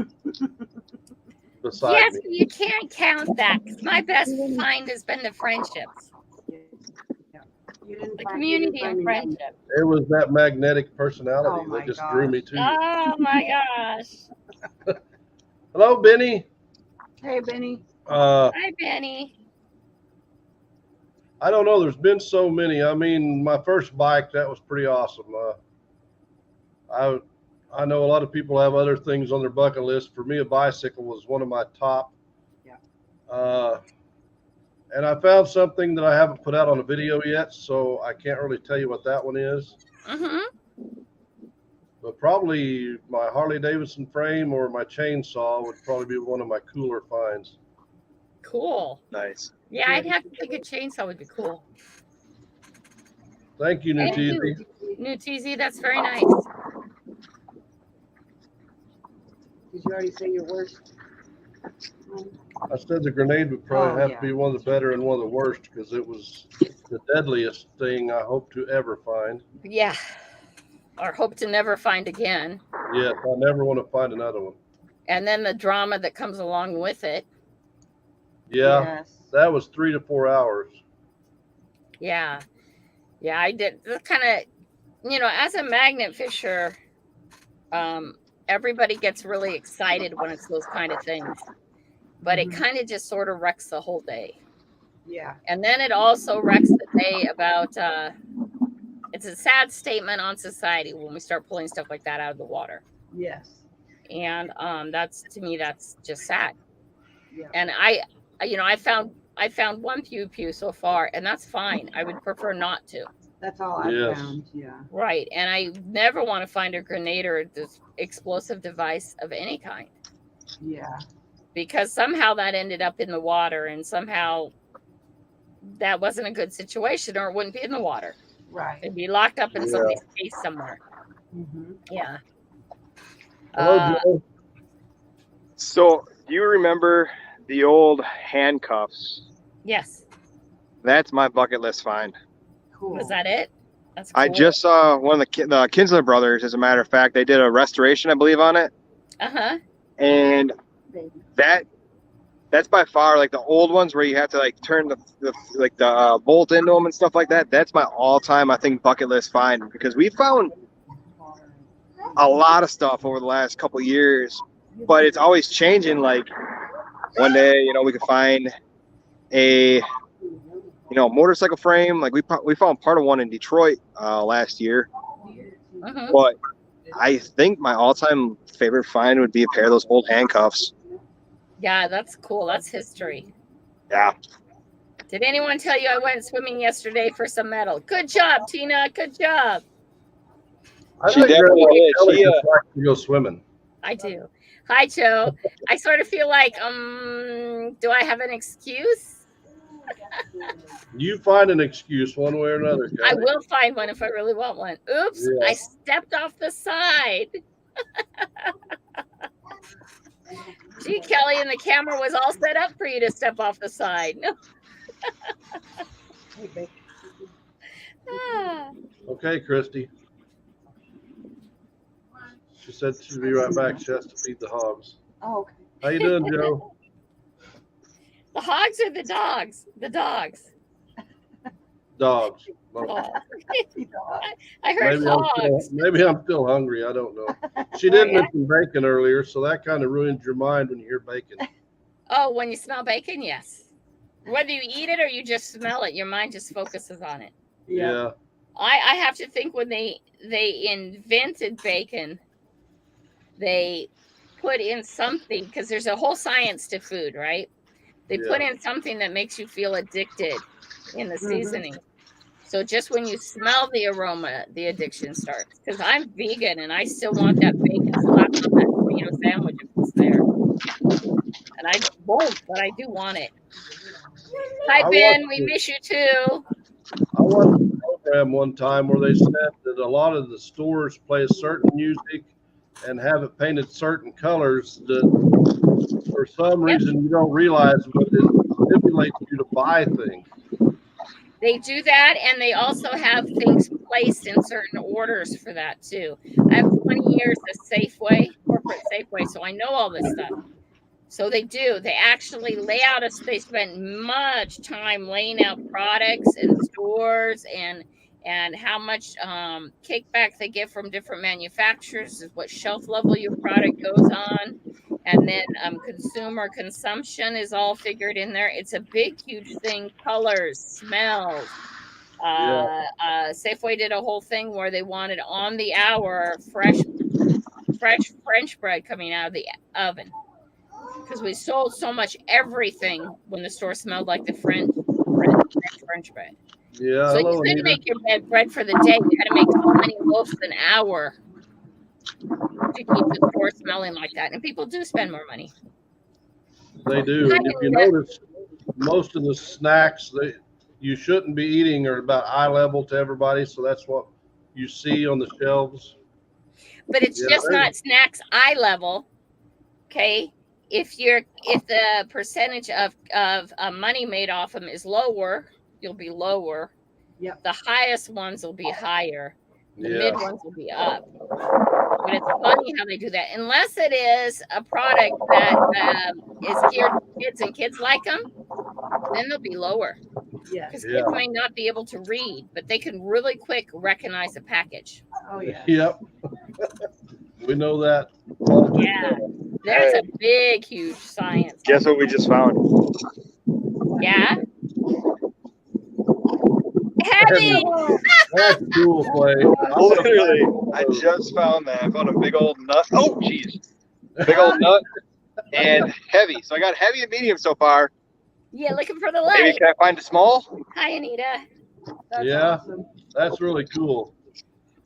beside Yes, me. but you can't count that. 'Cause my best find has been the friendships, You didn't the find- community you didn't and find me. friendship. It was that magnetic personality Oh my that just gosh. drew me to you. Oh my gosh. Hello, Benny. Hey, Benny. Hi, Benny. I don't know. There's been so many. I mean, my first bike, that was pretty awesome. I know a lot of people have other things on their bucket list. For me, a bicycle was one of my top. Yeah. And I found something that I haven't put out on a video yet, so I can't really tell you what that one is. Mm-hmm. But probably my Harley Davidson frame or my chainsaw would probably be one of my cooler finds. Cool. Nice. Yeah, I'd have to think a chainsaw would be cool. Thank you, Thank you. Nutisi. New TZ, that's very nice. Did you already say your worst? I said the grenade would probably Oh, have to be one of the better and one of the worst because it was the deadliest thing I hope to ever find. Yeah. Or hope to never find again. Yes, I never want to find another one. And then the drama that comes along with it. Yeah, Yes. that was 3 to 4 hours. Yeah. Yeah, I did. The kind of, as a magnet fisher, everybody gets really excited when it's those kind of things. But it kind of just sort of wrecks the whole day. Yeah. And then it also wrecks the day about, it's a sad statement on society when we start pulling stuff like that out of the water. Yes. And that's, to me, that's just sad. Yeah. And I found one pew so far, and that's fine. I would prefer not to. That's all I Yes. found. Yeah. Right. And I never want to find a grenade or this explosive device of any kind, Yeah. because somehow that ended up in the water, and somehow that wasn't a good situation, or it wouldn't be in the water. Right. It'd be locked up in Yeah. somebody's face somewhere. Mm-hmm. Yeah. Hello, Joe. So, do you remember the old handcuffs? Yes. That's my bucket list find. Cool. Was that it? That's cool. I just saw one of the Kinsler brothers, as a matter of fact. They did a restoration, I believe, on it. Uh-huh. And that's by far like the old ones where you have to like turn the bolt into them and stuff like that. That's my all-time, I think, bucket list find, because we found a lot of stuff over the last couple years, but it's always changing. Like one day, we could find a motorcycle frame. Like we found part of one in Detroit last year. Uh-huh. But I think my all-time favorite find would be a pair of those old handcuffs. Yeah, that's cool. That's history. Yeah. Did anyone tell you I went swimming yesterday for some medal? Good job, Tina. Good job. I She think definitely Grandma did. Kelly She, just likes to go swimming. I do. Hi, Joe. I sort of feel like, do I have an excuse? You find an excuse one way or another, I Kelly. will find one if I really want one. Oops, Yeah. I stepped off the side. Gee, Kelly, and the camera was all set up for you to step off the side. No. Ah. Okay, Christy. She said she'd be right back. She has to feed the hogs. Oh, okay. How you doing, Joe? The hogs or the dogs? The dogs. Dogs. Oh. I heard hogs. Maybe I'm still hungry. I don't know. She did mention bacon earlier, so that kind of ruins your mind when you hear bacon. Oh, when you smell bacon, yes. Whether you eat it or you just smell it, your mind just focuses on it. Yeah. I have to think when they invented bacon, they put in something, because there's a whole science to food, right? They put in something that makes you feel addicted in the seasoning. So just when you smell the aroma, the addiction starts. Because I'm vegan and I still want that bacon slapped on that tomato sandwich if it's there. And I won't, but I do want it. Hi, Ben. We miss you too. I watched a program one time where they said that a lot of the stores play a certain music and have it painted certain colors that for some reason you don't realize, but it stimulates you to buy things. They do that, and they also have things placed in certain orders for that too. I have 20 years of Safeway, corporate Safeway, so I know all this stuff. So they do. They actually lay out they spend much time laying out products in stores and how much kickback they get from different manufacturers, is what shelf level your product goes on. And then consumer consumption is all figured in there. It's a big, huge thing. Colors, smells. Safeway did a whole thing where they wanted on the hour fresh French bread coming out of the oven. Because we sold so much everything when the store smelled like the French bread. Yeah. So you couldn't make your bread for the day. You had to make so many loaves an hour to keep the store smelling like that. And people do spend more money. They do. And if you notice, most of the snacks that you shouldn't be eating are about eye level to everybody. So that's what you see on the shelves. But it's just not snacks eye level. Okay. If the percentage of money made off them is lower, you'll be lower. Yep. The highest ones will be higher. The Yeah. mid ones will be up. But it's funny how they do that. Unless it is a product that is geared to kids and kids like them, then they'll be lower. Yes. Because Yeah. kids may not be able to read, but they can really quick recognize a package. Oh yeah. Yep. We know that. Yeah. There's a big, huge science. Guess what we just found? Yeah. Heavy. That's cool, Clay. Literally, I just found that. I found a big old nut. Oh, jeez. Big old nut and heavy. So I got heavy and medium so far. Yeah, looking for the Maybe light. can I find a small? Hi, Anita. That's Yeah. awesome. That's really cool.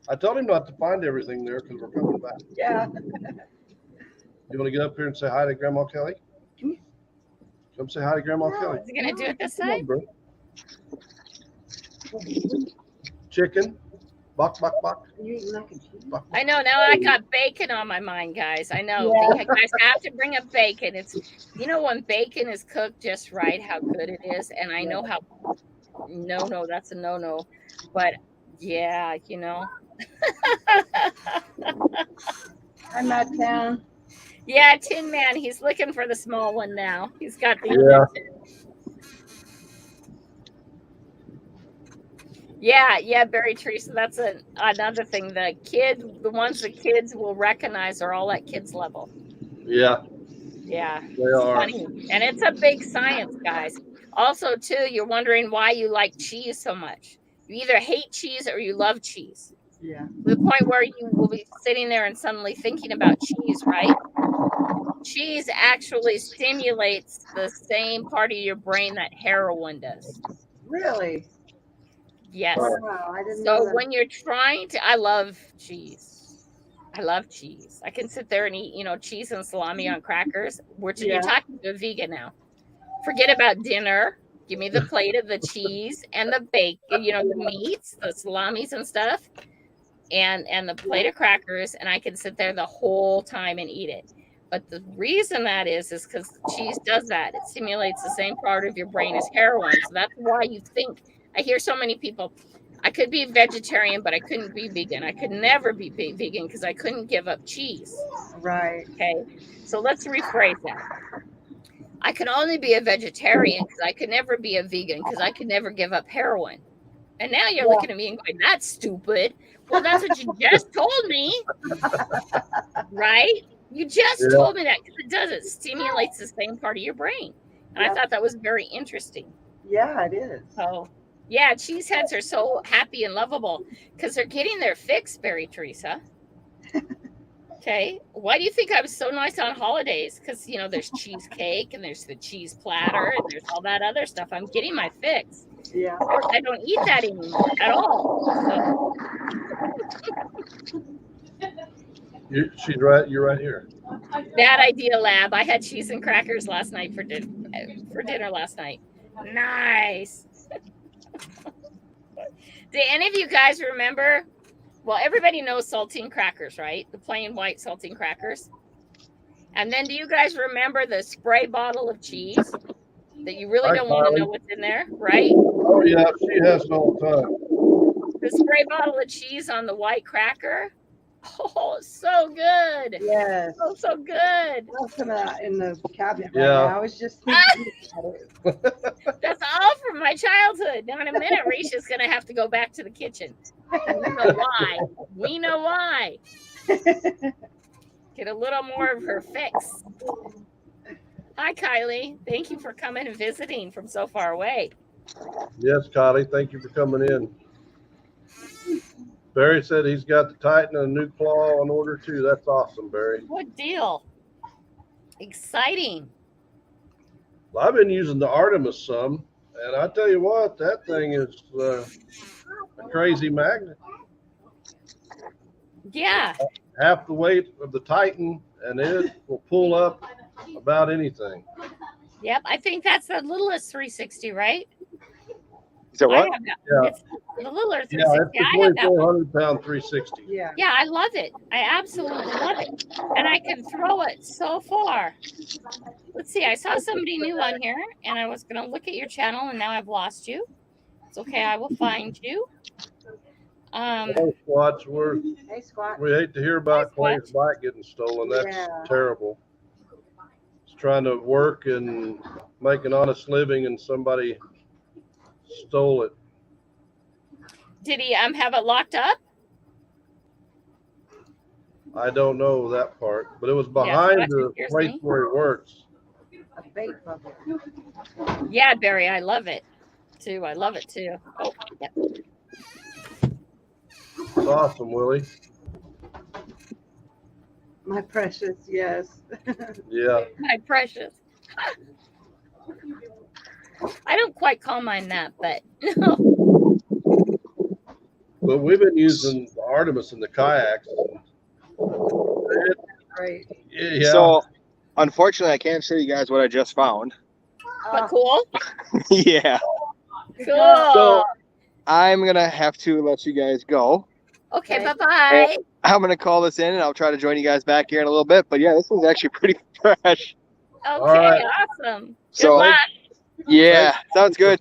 I told him not to find everything there because we're coming back. Yeah. You want to get up here and say hi to Grandma Kelly? Come say hi to Grandma Kelly. Is he gonna do it this Come on, side? bro. Chicken. Bok, bok, bok. You eating mac and cheese? Bok. I know. Now I got bacon on my mind, guys. I know. Yeah. You guys have to bring up bacon. It's when bacon is cooked just right, how good it is. And I know how. No, that's a no. But yeah, I'm out of town. Yeah, Tin Man. He's looking for the small one now. He's got the. Yeah, Barry Teresa. That's another thing. The ones the kids will recognize are all at kids level. Yeah, Yeah, they it's are. funny, and it's a big science, guys. Also, too, you're wondering why you like cheese so much. You either hate cheese or you love cheese. Yeah. To the point where you will be sitting there and suddenly thinking about cheese, right? Cheese actually stimulates the same part of your brain that heroin does. Really? Yes. Wow, I didn't know So that. when you're trying to, I love cheese. I love cheese. I can sit there and eat, cheese and salami on crackers. You're talking to a vegan now. Forget about dinner. Give me the plate of the cheese and the bacon, the meats, the salamis and stuff, and the plate of crackers, and I can sit there the whole time and eat it. But the reason that is because cheese does that. It stimulates the same part of your brain as heroin. So that's why you think. I hear so many people, I could be vegetarian, but I couldn't be vegan. I could never be vegan because I couldn't give up cheese. Right. Okay. So let's rephrase that. I can only be a vegetarian because I could never be a vegan because I could never give up heroin. And now you're looking at me and going, that's stupid. Well, that's what you just told me. Right? You just told me that because it does. It stimulates the same part of your brain. And I thought that was very interesting. Yeah, it is. So, yeah, cheeseheads are so happy and lovable because they're getting their fix, Barry Teresa. Okay. Why do you think I was so nice on holidays? Because, there's cheesecake and there's the cheese platter and there's all that other stuff. I'm getting my fix. Yeah. Of course, I don't eat that anymore at all. So, She's right. You're right here. Bad idea, Lab. I had cheese and crackers last night for dinner last night. Nice. Do any of you guys remember? Well, everybody knows saltine crackers, right? The plain white saltine crackers. And then do you guys remember the spray bottle of cheese that you really don't want to know what's in there, right? Oh, yeah. She has it all the time. The spray bottle of cheese on the white cracker. Oh, so good. Yes. Oh, so good. I have some of that in the cabinet right Yeah. now. I was just thinking about it. That's all from my childhood. Now in a minute, Risha's going to have to go back to the kitchen. We know why. We know why. Get a little more of her fix. Hi, Kylie. Thank you for coming and visiting from so far away. Yes, Kylie. Thank you for coming in. Barry said he's got the Titan and a new claw on order too. That's awesome, Barry. What deal? Exciting. Well, I've been using the Artemis some, and I tell you what, that thing is a crazy magnet. Yeah. Half the weight of the Titan, and it will pull up about anything. Yep. I think that's the littlest 360, right? Is that what? I have that. Yeah. It's The Littler Yeah, 360. it's the I have that one. 2,400 pound 360. Yeah. Yeah, I love it. I absolutely love it. And I can throw it so far. Let's see. I saw somebody new on here and I was going to look at your channel and now I've lost you. It's okay. I will find you. Hello, Squatch. Hey, Squat. We hate to hear about Hi, Clay's Squatch. bike getting stolen. That's Yeah. terrible. He's trying to work and make an honest living, and somebody stole it. Did he have it locked up? I don't know that part, but it was Yeah, behind that the scares place me. where he works. A bait bucket. Yeah, Barry, I love it too. I love it too. Oh, yeah. It's awesome, Willie. My precious, yes. Yeah. My precious. I don't quite call mine that, but But we've been using Artemis in the kayaks. Great. Yeah. So, unfortunately, I can't show you guys what I just found. but cool. Yeah. Cool. So, I'm going to have to let you guys go. Okay, Okay. bye-bye. I'm going to call this in, and I'll try to join you guys back here in a little bit. But, yeah, this one's actually pretty fresh. Okay, right. awesome. Good So- luck. Yeah, sounds good.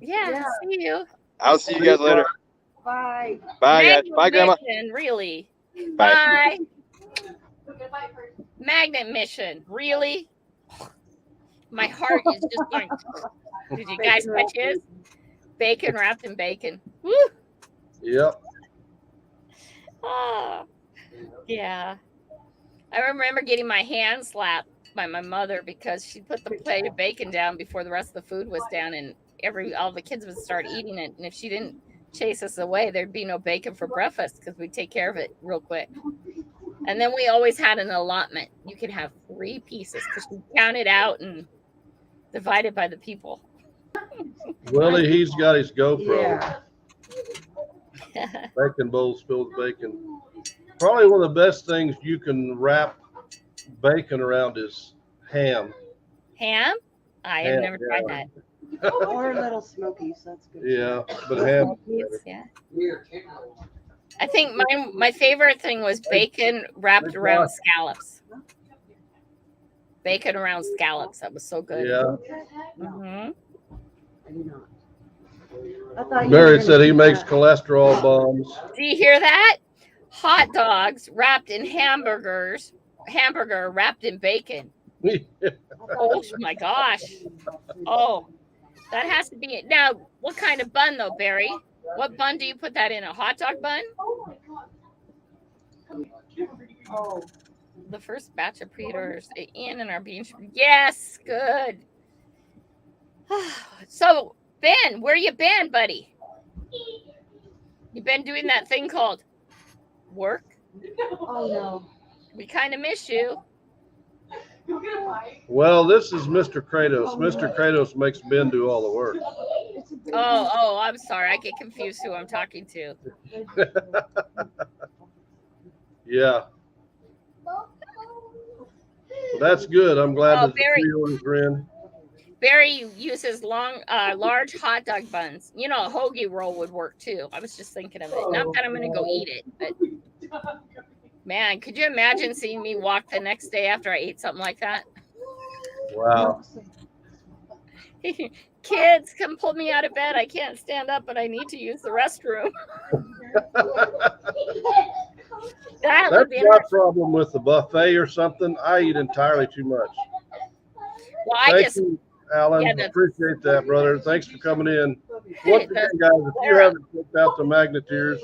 Yeah, Yeah. see you. I'll see you guys later. Bye. Bye, guys. Magnet Bye, Grandma. Mission, really? Bye. Bye. Magnet Mission, really? My heart is just going. Did you guys Bacon catch his? Bacon wrapped in bacon. Woo! Yep. Oh, yeah. I remember getting my hand slapped by my mother because she put the plate of bacon down before the rest of the food was down, and all the kids would start eating it. And if she didn't chase us away, there'd be no bacon for breakfast because we'd take care of it real quick. And then we always had an allotment. You could have 3 pieces because she counted out and divided by the people. Willie, he's got his GoPro. Yeah. Bacon bowls filled with bacon. Probably one of the best things you can wrap bacon around is ham. Ham? I have Ham, never yeah. tried that. Or little smokies. That's good. Yeah, but ham. Yeah. I think my favorite thing was bacon wrapped around scallops. Bacon around scallops. That was so good. Yeah. Mhm. I do not. I thought you were Barry gonna said he do makes that. cholesterol bombs. Do you hear that? Hot dogs wrapped in hamburger wrapped in bacon. Oh my gosh. Oh, that has to be it. Now, what kind of bun though, Barry? What bun do you put that in? A hot dog bun? Oh, The first batch of pre-orders in and are being shipped. Yes, good. So, Ben, where you been, buddy? You been doing that thing called work? oh no. We kind of miss you. Well, this is Mr. Kratos. Mr. Kratos makes Ben do all the work. Oh, I'm sorry. I get confused who I'm talking to. Yeah. Well, that's good. I'm glad Oh, that the Barry. pre-orders are in. Barry uses large hot dog buns. You know, a hoagie roll would work too. I was just thinking of it. Not that I'm going to go eat it, but man, could you imagine seeing me walk the next day after I ate something like that? Wow. Kids, come pull me out of bed. I can't stand up, but I need to use the restroom. That would That's be my problem with the buffet or something. I eat entirely too much. well. I Thank just you, Alan. Yeah, that's- Appreciate that, brother. Thanks for coming in. Once again, guys, if you haven't checked out the Magneteers,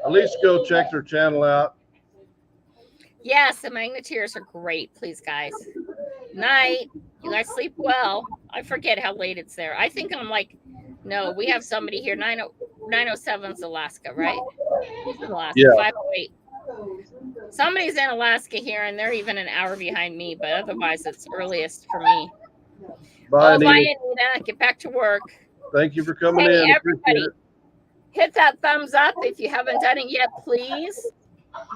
at least go check their channel out. yes, the Magneteers are great. Please, guys. Night. You guys sleep well. I forget how late it's there. I think I'm like, no, we have somebody here. 907's Alaska, right? Alaska. Yeah. 508. Somebody's in Alaska here, and they're even an hour behind me, but otherwise it's earliest for me. Bye, Oh, bye, Anita. Anita. Get back to work. Thank you for coming Hey, in. everybody. Appreciate it. Hit that thumbs up if you haven't done it yet, please.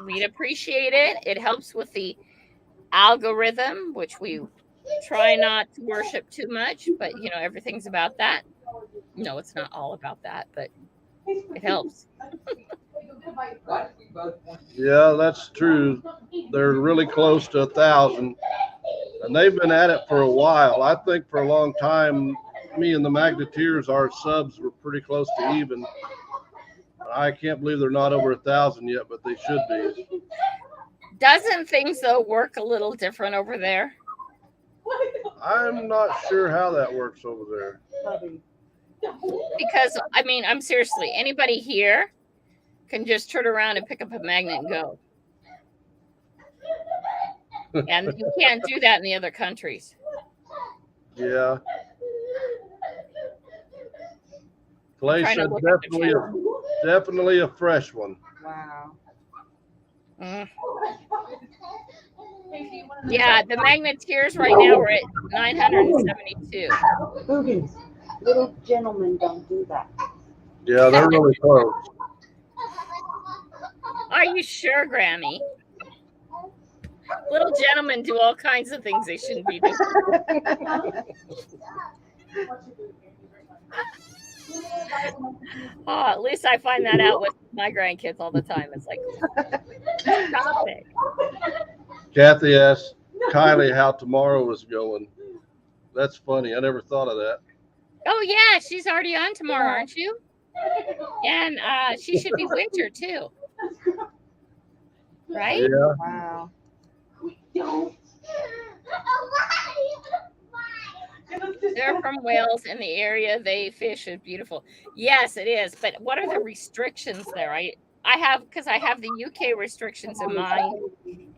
We'd appreciate it. It helps with the algorithm, which we try not to worship too much, but you know, everything's about that. No, it's not all about that, but It helps. Yeah, that's true. They're really close to 1,000, and they've been at it for a while. I think for a long time, me and the Magneteers, our subs were pretty close to even. I can't believe they're not over 1,000 yet, but they should be. Doesn't things though work a little different over there? I'm not sure how that works over there. Because I mean, I'm seriously, anybody here can just turn around and pick up a magnet and go. And you can't do that in the other countries. Yeah. Clay Trying to said look at the definitely a fresh one. Wow. Mm. Yeah, the Magneteers right now we're at 972. Boobies. Little gentlemen don't do that. Yeah, they're really close. Are you sure, Grammy? Little gentlemen do all kinds of things they shouldn't be doing. Oh, at least I find that out with my grandkids all the time. It's like, stop it. Kathy asked Kylie how tomorrow was going. That's funny. I never thought of that. Oh yeah, she's already on tomorrow, aren't you? And she should be winter too, right? Yeah. Wow. They're from Wales, and the area they fish is beautiful. Yes, it is. But what are the restrictions there? I have, because I have the UK restrictions in mind,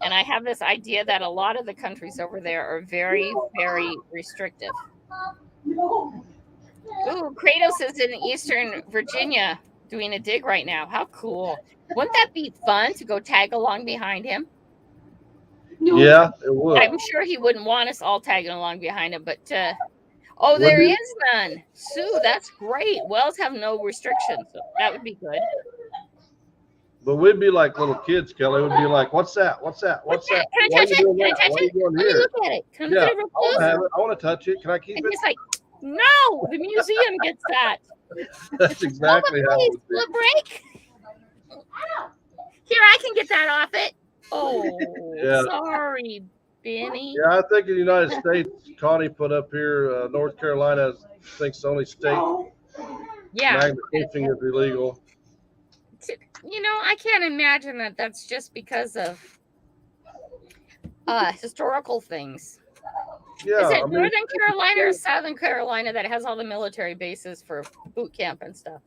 and I have this idea that a lot of the countries over there are very, very restrictive. Ooh, Kratos is in Eastern Virginia doing a dig right now. How cool. Wouldn't that be fun to go tag along behind him? Yeah, it would. I'm sure he wouldn't want us all tagging along behind him, but oh, there Would you? is none. Sue, that's great. Wells have no restrictions, so that would be good. But we'd be like little kids, Kelly. We'd be like, "What's that? What's that? What's that? Can I Why are touch you it? doing Can I that? touch Why are you it? doing Let me here?" look at it. Can I Yeah, get it real I want close? to have it. I want to touch it. Can I keep And it? he's like, no, the museum gets that. That's exactly how it Please, would be. will break. Here, I can get that off it. Oh, Yeah. sorry, Benny. Yeah, I think in the United States, Connie put up here, North Carolina thinks the only state Yeah. magnet fishing is illegal. You know, I can't imagine that that's just because of historical things. Yeah, Is it I mean, Northern Carolina or Southern Carolina that has all the military bases for boot camp and stuff?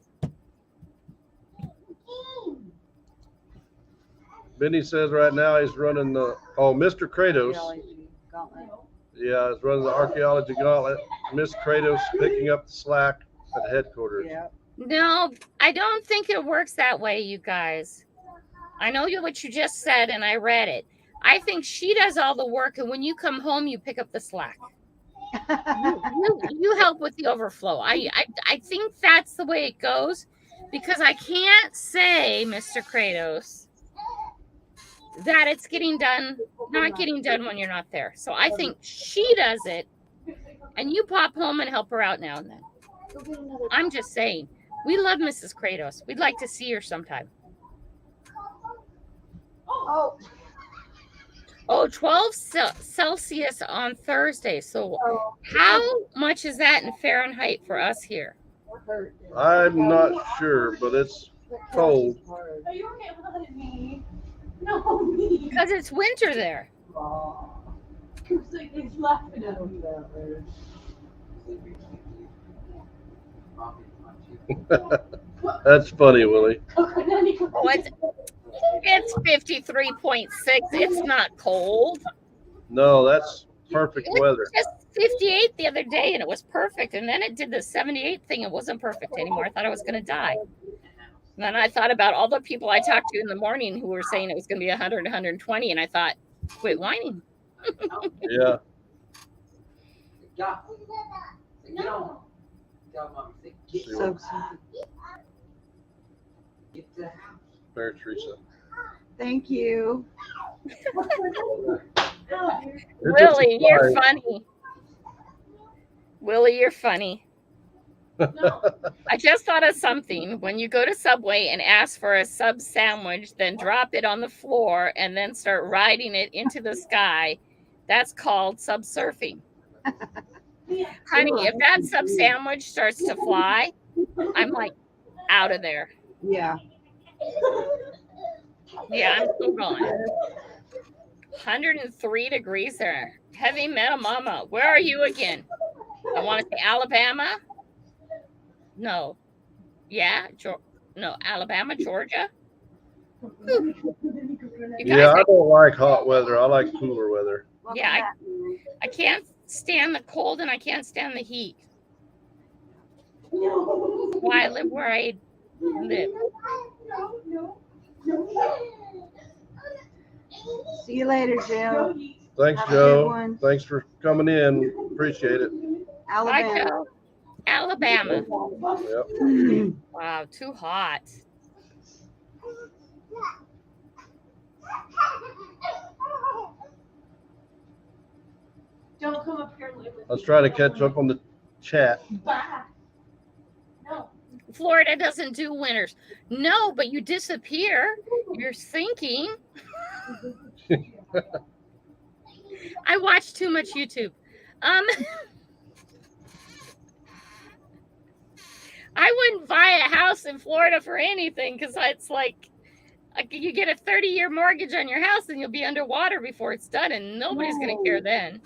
Benny says right now he's running the Mr. Kratos. Archaeology gauntlet. Yeah, he's running the archaeology gauntlet. Miss Kratos picking up the slack at headquarters. Yeah. No, I don't think it works that way, you guys. I know what you just said, and I read it. I think she does all the work, and when you come home, you pick up the slack. You help with the overflow. I think that's the way it goes, because I can't say, Mr. Kratos, that it's not getting done when you're not there. So I think she does it, and you pop home and help her out now and then. I'm just saying, we love Mrs. Kratos. We'd like to see her sometime. Oh, 12 Celsius on Thursday. So how much is that in Fahrenheit for us here? I'm not sure, but it's cold. Because it's winter there. That's funny, Willie. Oh, it's 53.6. It's not cold. No, that's perfect It weather. was just 58 the other day, and it was perfect. And then it did the 78 thing. It wasn't perfect anymore. I thought I was going to die. And then I thought about all the people I talked to in the morning who were saying it was going to be 100, 120. And I thought, quit whining. Yeah. So, Mary Teresa. thank you. Willie, you're funny. Willie, you're funny. I just thought of something. When you go to Subway and ask for a sub sandwich, then drop it on the floor and then start riding it into the sky, that's called subsurfing. Honey, if that sub sandwich starts to fly, I'm like out of there. Yeah. Yeah, I'm still going. 103 degrees there. Heavy metal mama. Where are you again? I want to say Alabama. No. Yeah. No, Alabama, Georgia. Whew. You guys, Yeah, I don't like hot weather. I like cooler weather. Yeah, I can't stand the cold and I can't stand the heat. Why I live where I live. See you later, Jill. Thanks, Have a good Joe. one. Thanks for coming in. Appreciate it. Bye, Alabama. Joe. Alabama. Yep. Wow, too hot. Don't come up here and live with Let's me. try to catch up on the chat. Bye. No. Florida doesn't do winters. No, but you disappear. You're sinking. I watch too much YouTube. I wouldn't buy a house in Florida for anything because it's like you get a 30-year mortgage on your house and you'll be underwater before it's done, and nobody's going to care then.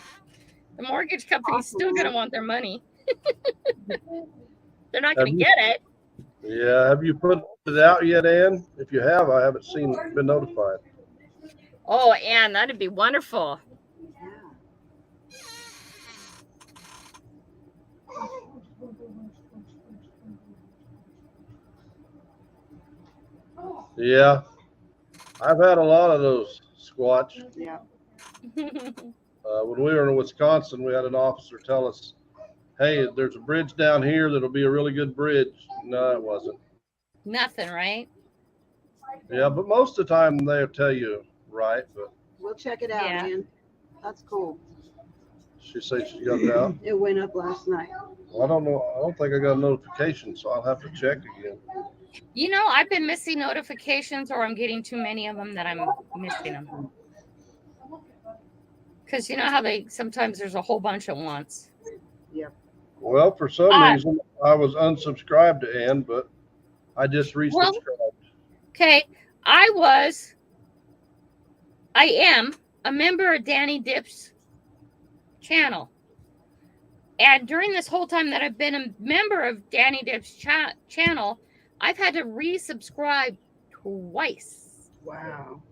The mortgage company's still going to want their money. They're not going to get it. Yeah, have you put it out yet, Ann? If you have, I haven't been notified. Oh, Ann, that'd be wonderful. Yeah, I've had a lot of those, Squatch. Yeah. When we were in Wisconsin, we had an officer tell us, hey, there's a bridge down here that'll be a really good bridge. No, it wasn't. Nothing, right? Yeah, but most of the time they'll tell you right, but We'll check it out, Yeah. man. That's cool. she said she got it out. It went up last night. Well, I don't know. I don't think I got a notification, so I'll have to check again. You know, I've been missing notifications, or I'm getting too many of them that I'm missing them. Because you know how sometimes there's a whole bunch at once. Well, for some reason, I was unsubscribed to Ann, but I just resubscribed. Okay, I am a member of Danny Dip's channel. And during this whole time that I've been a member of Danny Dip's channel, I've had to resubscribe twice. Wow.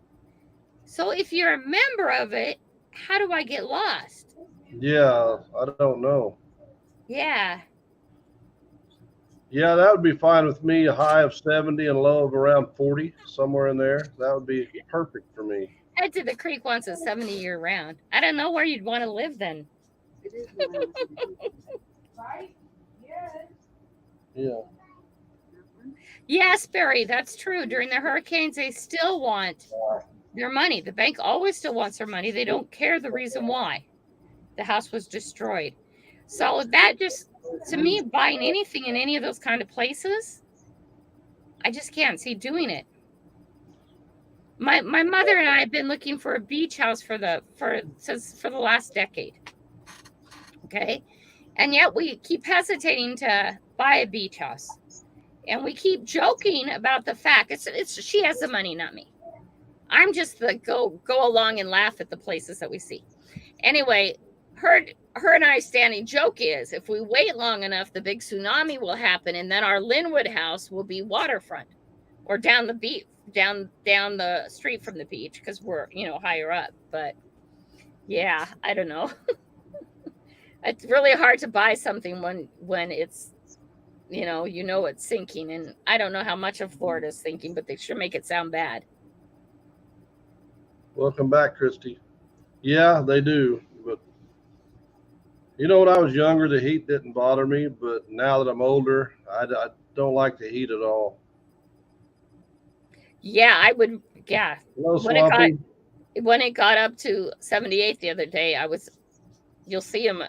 So if you're a member of it, how do I get lost? Yeah, I don't know. Yeah. Yeah, that would be fine with me. A high of 70 and a low of around 40, somewhere in there. That would be perfect for me. Head to the creek once a 70-year round. I don't know where you'd want to live then. It is nice. Right? Yes. Yeah. Yes, Barry, that's true. During the hurricanes, they still want their money. The bank always still wants their money. They don't care the reason why the house was destroyed. So that just, to me, buying anything in any of those kind of places, I just can't see doing it. My mother and I have been looking for a beach house for the last decade. Okay, and yet we keep hesitating to buy a beach house, and we keep joking about the fact it's she has the money, not me. I'm just the go along and laugh at the places that we see. Anyway, her and I standing joke is if we wait long enough, the big tsunami will happen, and then our Linwood house will be waterfront or down the beach, down the street from the beach, because we're higher up. But yeah, I don't know. It's really hard to buy something when it's it's sinking, and I don't know how much of Florida is sinking, but they sure make it sound bad. Welcome back, Christy. Yeah, they do. But when I was younger, the heat didn't bother me. But now that I'm older, I don't like the heat at all. Yeah, I would. Yeah, Hello, when Swampy. it got up to 78 the other day, you'll see him.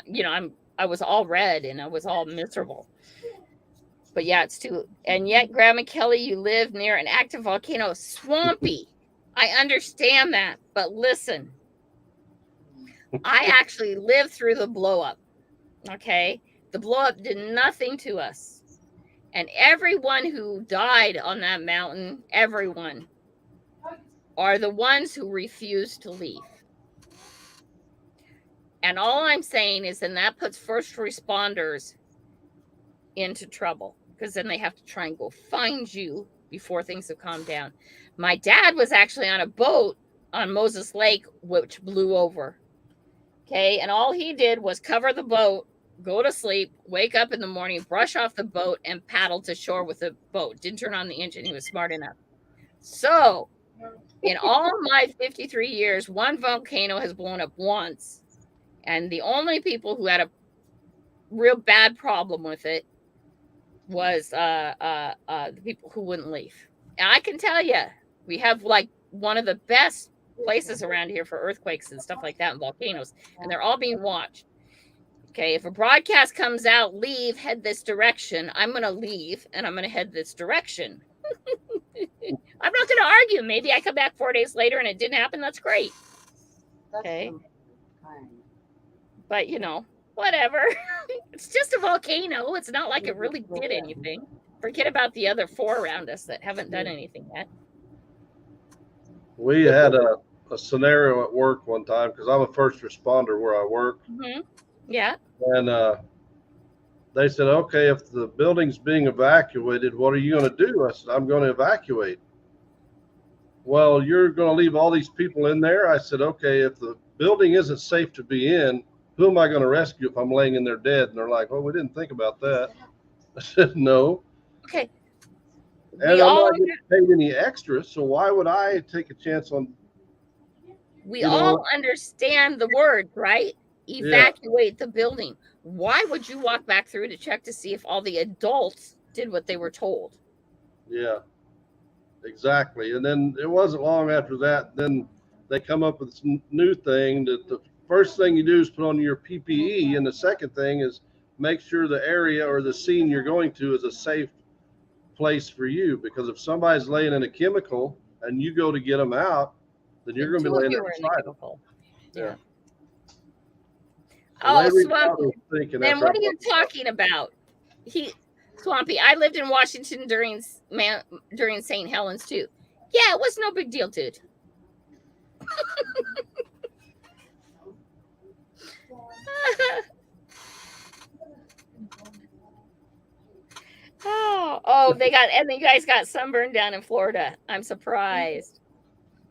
I was all red and I was all miserable. But yeah, it's too. And yet, Grandma Kelly, you live near an active volcano, swampy. I understand that, but listen, I actually lived through the blow up. Okay, the blow up did nothing to us, and everyone who died on that mountain, everyone, are the ones who refused to leave. And all I'm saying is, then that puts first responders into trouble, because then they have to try and go find you before things have calmed down. My dad was actually on a boat on Moses Lake, which blew over. Okay. And all he did was cover the boat, go to sleep, wake up in the morning, brush off the boat, and paddle to shore with the boat. Didn't turn on the engine. He was smart enough. So in all my 53 years, one volcano has blown up once. And the only people who had a real bad problem with it was the people who wouldn't leave. And I can tell you, we have like one of the best places around here for earthquakes and stuff like that, and volcanoes, and they're all being watched. Okay, if a broadcast comes out, leave, head this direction, I'm going to leave and I'm going to head this direction. I'm not going to argue. Maybe I come back 4 days later and it didn't happen. That's great. Okay. But, you know, whatever. It's just a volcano. It's not like it really did anything. Forget about the other 4 around us that haven't done anything yet. We had a scenario at work one time, because I'm a first responder where I work. Mm-hmm. Yeah. And they said, okay, if the building's being evacuated, what are you going to do? I said, I'm going to evacuate. Well, you're going to leave all these people in there? I said, okay, if the building isn't safe to be in, who am I going to rescue if I'm laying in there dead? And they're like, well, we didn't think about that. I said, no. Okay. And I'm not getting paid any extra, so why would I take a chance on? We all understand the word, right? Evacuate the building. Why would you walk back through to check to see if all the adults did what they were told? Yeah, exactly. And then it wasn't long after that, then they come up with this new thing that the first thing you do is put on your PPE, and the second thing is make sure the area or the scene you're going to is a safe place for you, because if somebody's laying in a chemical and you go to get them out, then you're going to be laying there beside them. Yeah. Oh, Swampy. Then what are you talking about? Swampy, I lived in Washington during St. Helens too. Yeah, it was no big deal, dude. And you guys got sunburned down in Florida. I'm surprised.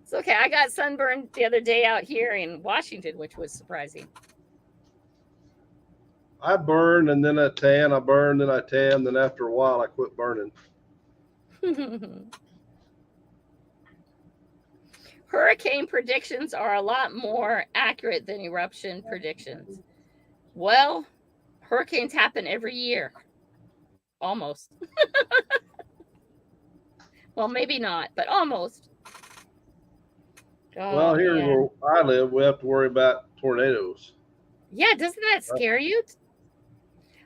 It's okay. I got sunburned the other day out here in Washington, which was surprising. I burn and then I tan. I burn, then I tan. Then after a while, I quit burning. Hurricane predictions are a lot more accurate than eruption predictions. Well, hurricanes happen every year. Almost. Well, maybe not, but almost. Oh, well, here where I live, we have to worry about tornadoes. Yeah, doesn't that scare you?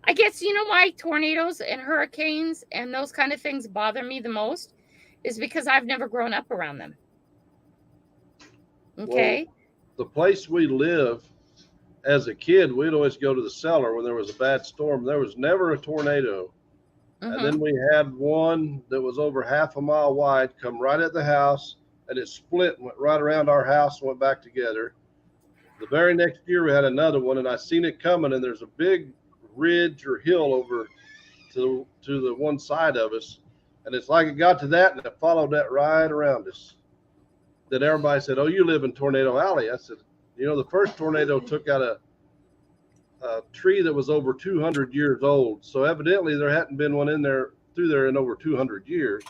I guess you know why tornadoes and hurricanes and those kind of things bother me the most is because I've never grown up around them. Okay. Well, the place we live, as a kid, we'd always go to the cellar when there was a bad storm. There was never a tornado. Mm-hmm. And then we had one that was over half a mile wide come right at the house, and it split and went right around our house and went back together. The very next year we had another one, and I seen it coming, and there's a big ridge or hill over to the one side of us, and it's like it got to that and it followed that right around us. Then everybody said, oh, you live in Tornado Alley. I said, you know, the first tornado took out a tree that was over 200 years old, so evidently there hadn't been one through there in over 200 years.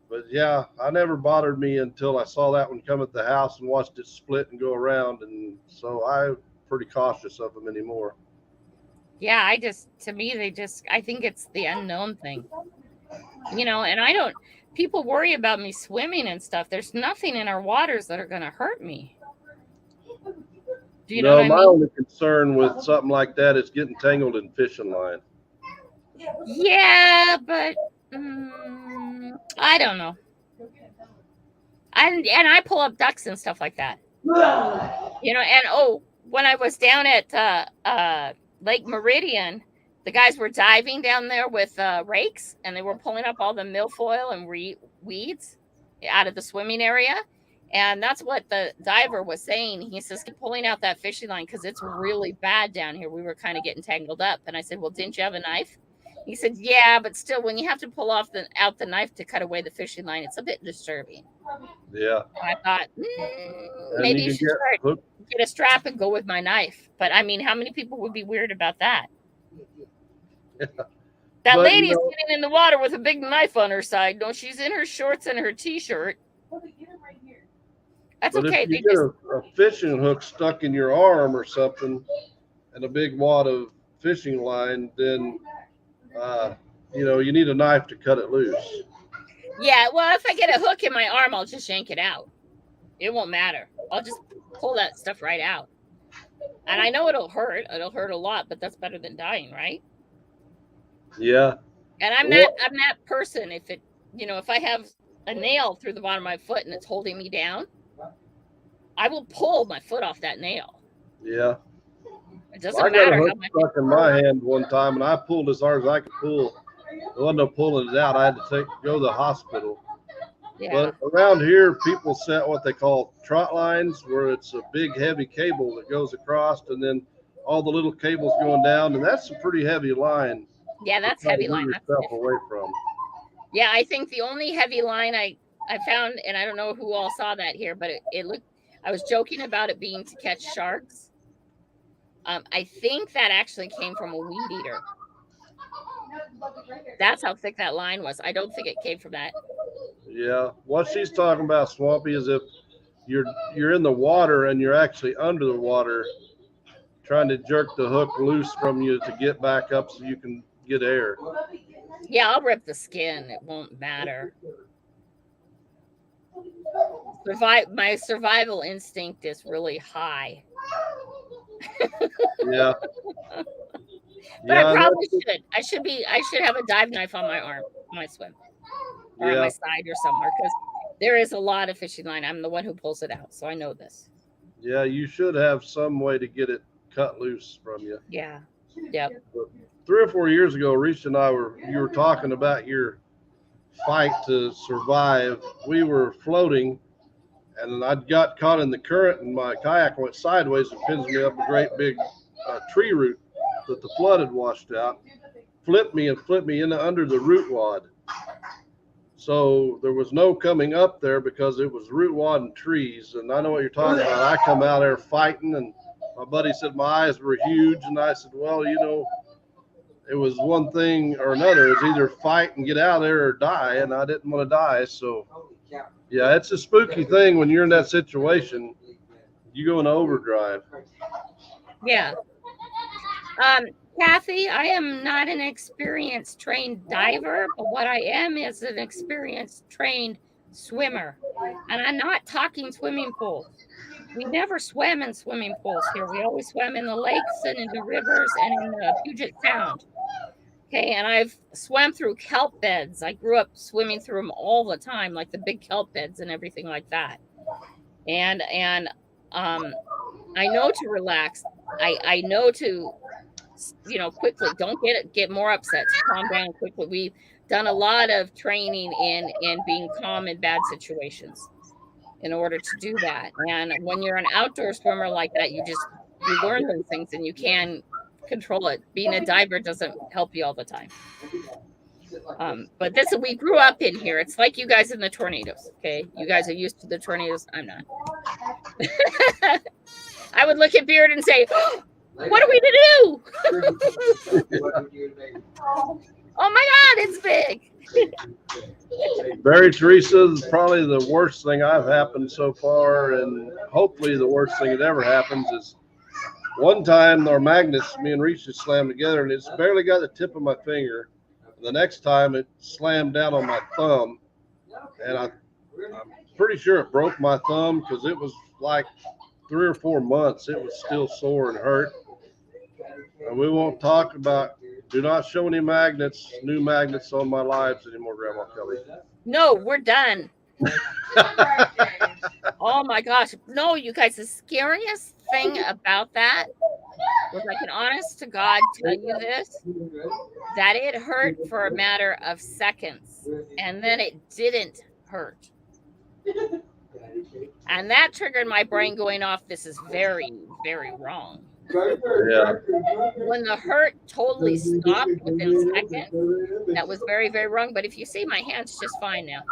But yeah, I never bothered me until I saw that one come at the house and watched it split and go around, and so I'm pretty cautious of them anymore. Yeah, I think it's the unknown thing, you know, and people worry about me swimming and stuff. There's nothing in our waters that are going to hurt me. Do you know what I mean? My only concern with something like that is getting tangled in fishing line. Yeah, but I don't know. And I pull up ducks and stuff like that. You know, and when I was down at Lake Meridian, the guys were diving down there with rakes, and they were pulling up all the milfoil and weeds out of the swimming area. And that's what the diver was saying. He says, keep pulling out that fishing line because it's really bad down here. We were kind of getting tangled up. And I said, well, didn't you have a knife? He said, yeah, but still, when you have to pull out the knife to cut away the fishing line, it's a bit disturbing. Yeah. And I thought, maybe you should get a strap and go with my knife. But I mean, how many people would be weird about that? Yeah. That But, lady's getting in the water with a big knife on her side. No, she's in her shorts and her t-shirt. That's But okay. if you get a fishing hook stuck in your arm or something and a big wad of fishing line, then, you need a knife to cut it loose. Yeah, well, if I get a hook in my arm, I'll just yank it out. It won't matter. I'll just pull that stuff right out. And I know it'll hurt. It'll hurt a lot, but that's better than dying, right? Yeah. And I'm that person. If I have a nail through the bottom of my foot and it's holding me down, I will pull my foot off that nail. Yeah. It doesn't I got matter a how hook much stuck in my hand one time, and I pulled as hard as I could pull. There wasn't no pulling it out. I had to go to the hospital. Yeah. But around here, people set what they call trot lines, where it's a big, heavy cable that goes across, and then all the little cables going down, and that's a pretty heavy line. Yeah, that's heavy line. Yourself away from. Yeah, I think the only heavy line I found, and I don't know who all saw that here, but it looked. I was joking about it being to catch sharks. I think that actually came from a weed eater. That's how thick that line was. I don't think it came from that. Yeah. What she's talking about, Swampy, is if you're in the water and you're actually under the water trying to jerk the hook loose from you to get back up so you can get air. Yeah, I'll rip the skin. It won't matter. My survival instinct is really high. Yeah. But I probably should. I should have a dive knife on my arm when I swim. Or on my side or somewhere, because there is a lot of fishing line. I'm the one who pulls it out, so I know this. Yeah, you should have some way to get it cut loose from you. Yeah. Yep. But 3 or 4 years ago, Reese and you were talking about your fight to survive. We were floating, and I'd got caught in the current, and my kayak went sideways and pins me up a great big tree root that the flood had washed out, flipped me under the root wad. So there was no coming up there because it was root wad and trees. And I know what you're talking about. I come out there fighting, and my buddy said my eyes were huge. And I said, well, it was one thing or another. It was either fight and get out of there or die. And I didn't want to die. So, yeah, it's a spooky thing when you're in that situation. You go into overdrive. Yeah. Kathy, I am not an experienced trained diver, but what I am is an experienced trained swimmer. And I'm not talking swimming pools. We never swam in swimming pools here. We always swam in the lakes and in the rivers and in the Puget Sound. Okay, and I've swam through kelp beds. I grew up swimming through them all the time, like the big kelp beds and everything like that. And I know to relax. I know to quickly, don't get more upset. Calm down quickly. We've done a lot of training in being calm in bad situations in order to do that. And when you're an outdoor swimmer like that, you learn those things and you can control it. Being a diver doesn't help you all the time. But we grew up in here. It's like you guys in the tornadoes. Okay. You guys are used to the tornadoes. I'm not. I would look at Beard and say, what are we to do? Oh my God, it's big. Barry Teresa is probably the worst thing I've happened so far, and hopefully the worst thing that ever happens is one time our magnets, me and Reese just slammed together, and it's barely got the tip of my finger. And the next time it slammed down on my thumb, and I'm pretty sure it broke my thumb because it was like 3 or 4 months. It was still sore and hurt. And we won't talk about Do not show any magnets, new magnets on my lives anymore, Grandma Kelly. No, we're done. Oh my gosh. No, you guys, the scariest thing about that was, I can honest to God tell you this, that it hurt for a matter of seconds and then it didn't hurt. And that triggered my brain going off. This is very, very wrong. Yeah. When the hurt totally stopped within seconds, that was very, very wrong. But if you see, my hand's just fine now.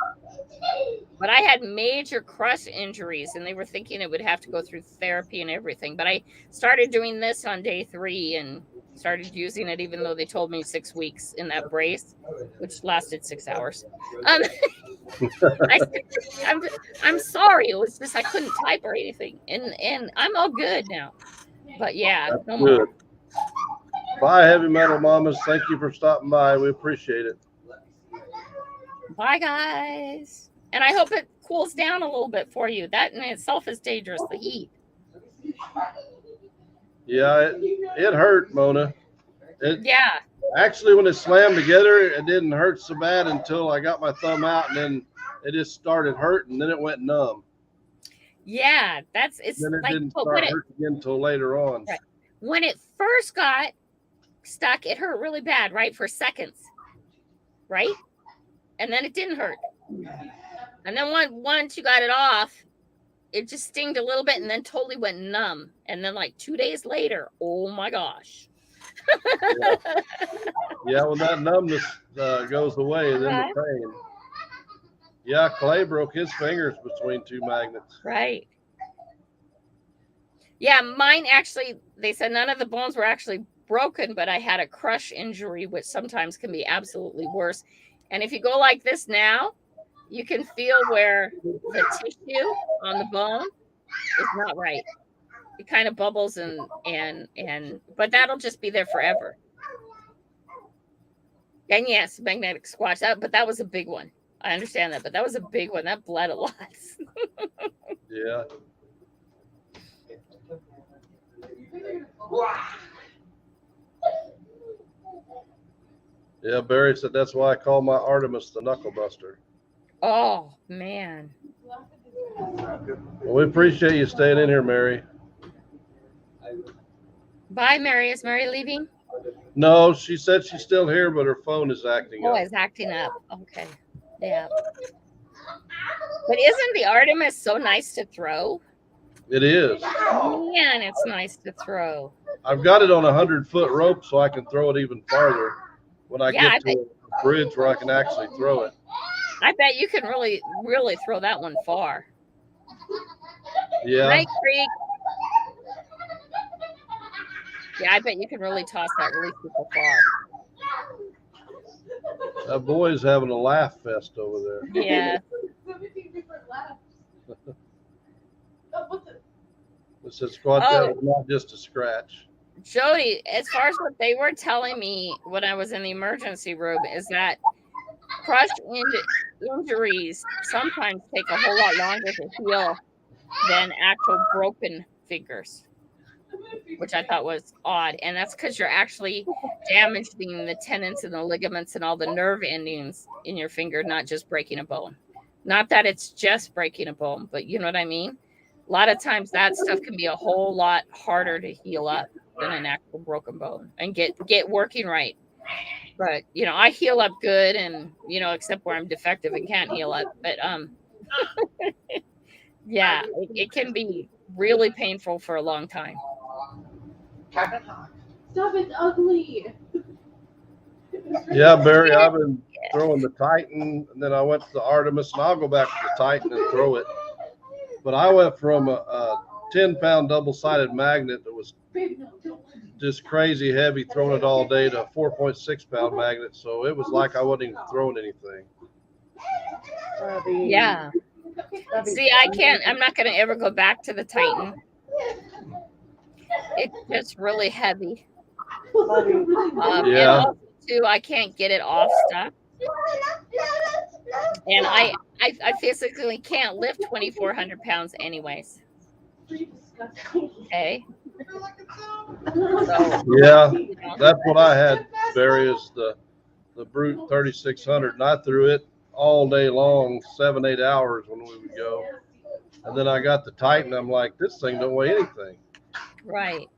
But I had major crush injuries, and they were thinking it would have to go through therapy and everything. But I started doing this on day 3 and started using it, even though they told me 6 weeks in that brace, which lasted 6 hours. I'm sorry. It was just I couldn't type or anything, and I'm all good now. But yeah, That's no good. more. Bye, Heavy Metal Mamas. Thank you for stopping by. We appreciate it. Bye, guys. And I hope it cools down a little bit for you. That in itself is dangerous, the heat. Yeah, it hurt, Mona. Yeah. Actually, when it slammed together, it didn't hurt so bad until I got my thumb out, and then it just started hurting. Then it went numb. Yeah, it's Then it like, didn't but start hurting again until later on. Right. When it first got stuck, it hurt really bad, right? For seconds, right? And then it didn't hurt. And then once you got it off, it just stinged a little bit and then totally went numb. And then like 2 days later, oh my gosh. Yeah, when that numbness goes away, then the pain. Yeah, Clay broke his fingers between 2 magnets. Right. Yeah, mine actually, they said none of the bones were actually broken, but I had a crush injury, which sometimes can be absolutely worse. And if you go like this now, you can feel where the tissue on the bone is not right. It kind of bubbles but that'll just be there forever. And yes, magnetic squash, but that was a big one. I understand that, but that was a big one. That bled a lot. Yeah. Yeah, Barry said that's why I call my Artemis the Knuckle Buster. Oh, man. Well, we appreciate you staying in here, Mary. Bye, Mary. Is Mary leaving? No, she said she's still here, but her phone is acting Oh, up. it's acting up. Okay. Yeah. But isn't the Artemis so nice to throw? It is. Man, it's nice to throw. I've got it on a 100-foot rope so I can throw it even farther when I Yeah, get to a bridge where I can actually throw it. I bet you can really, really throw that one far. Yeah. Night Creek. Yeah, I bet you can really toss that really super far. That boy's having a laugh fest over there. Yeah. 17 different laughs. It says squat Oh. down is not just a scratch. Jody, as far as what they were telling me when I was in the emergency room is that crushed injuries sometimes take a whole lot longer to heal than actual broken fingers, which I thought was odd. And that's because you're actually damaging the tendons and the ligaments and all the nerve endings in your finger, not just breaking a bone. Not that it's just breaking a bone, but you know what I mean? A lot of times that stuff can be a whole lot harder to heal up than an actual broken bone and get working right. But, you know, I heal up good and, you know, except where I'm defective and can't heal up. But, yeah, it can be really painful for a long time. Stop, it's ugly. Yeah, Barry, I've been throwing the Titan, and then I went to the Artemis, and I'll go back to the Titan and throw it. But I went from a 10-pound double-sided magnet that was Babe, no, don't. just crazy heavy, throwing it all day, to a 4.6-pound magnet. So it was like I wasn't even throwing anything. Yeah. See, I'm not going to ever go back to the Titan. It's just really heavy. And Yeah. also, too, I can't get it off stuff. And I physically can't lift 2,400 pounds anyways. Okay. So, Yeah, you know, that's what I had, Barry, is the Brute 3600, and I threw it all day long, 7-8 hours when we would go. And then I got the Titan. I'm like, this thing don't weigh anything. right.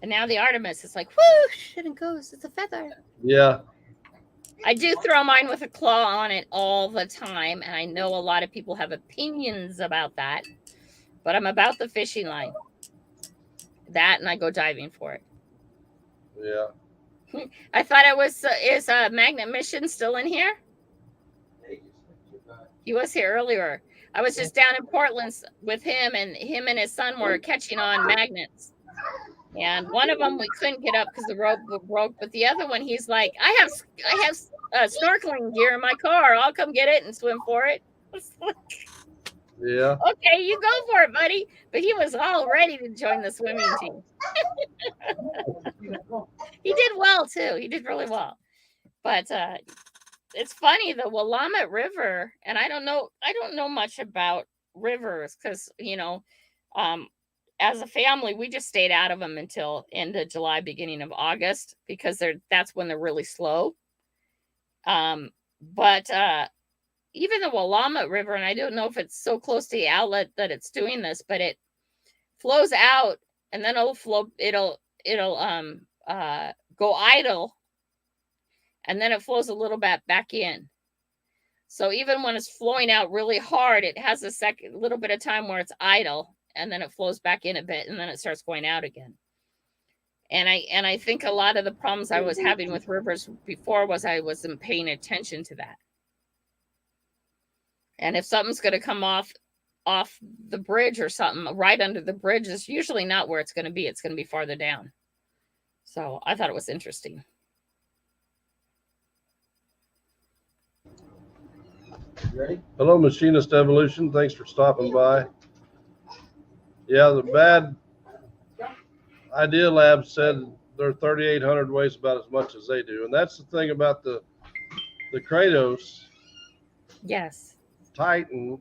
And now the Artemis is like, whoosh, and it goes. It's a feather. Yeah, I do throw mine with a claw on it all the time, and I know a lot of people have opinions about that, but I'm about the fishing line. That, and I go diving for it. yeah. I thought it was, is Magnet Mission still in here? He was here earlier. I was just down in Portland with him and his son were catching on magnets. And one of them we couldn't get up because the rope broke, but the other one he's like, I have snorkeling gear in my car. I'll come get it and swim for it. Yeah. Okay, you go for it, buddy. But he was all ready to join the swimming team. He did well too. He did really well. But it's funny, the Willamette River, and I don't know much about rivers because, you know, as a family, we just stayed out of them until end of July, beginning of August, because that's when they're really slow. But even the Willamette River, and I don't know if it's so close to the outlet that it's doing this, but it flows out and then it'll go idle, and then it flows a little bit back in. So even when it's flowing out really hard, it has a little bit of time where it's idle, and then it flows back in a bit, and then it starts going out again. And I think a lot of the problems I was having with rivers before was I wasn't paying attention to that. And if something's going to come off the bridge or something right under the bridge, is usually not where it's going to be. It's going to be farther down. So I thought it was interesting. Ready? Hello, Machinist Evolution. Thanks for stopping by. Yeah, the bad Idea Lab said their 3800 weighs about as much as they do. And that's the thing about the Kratos. Yes. Titan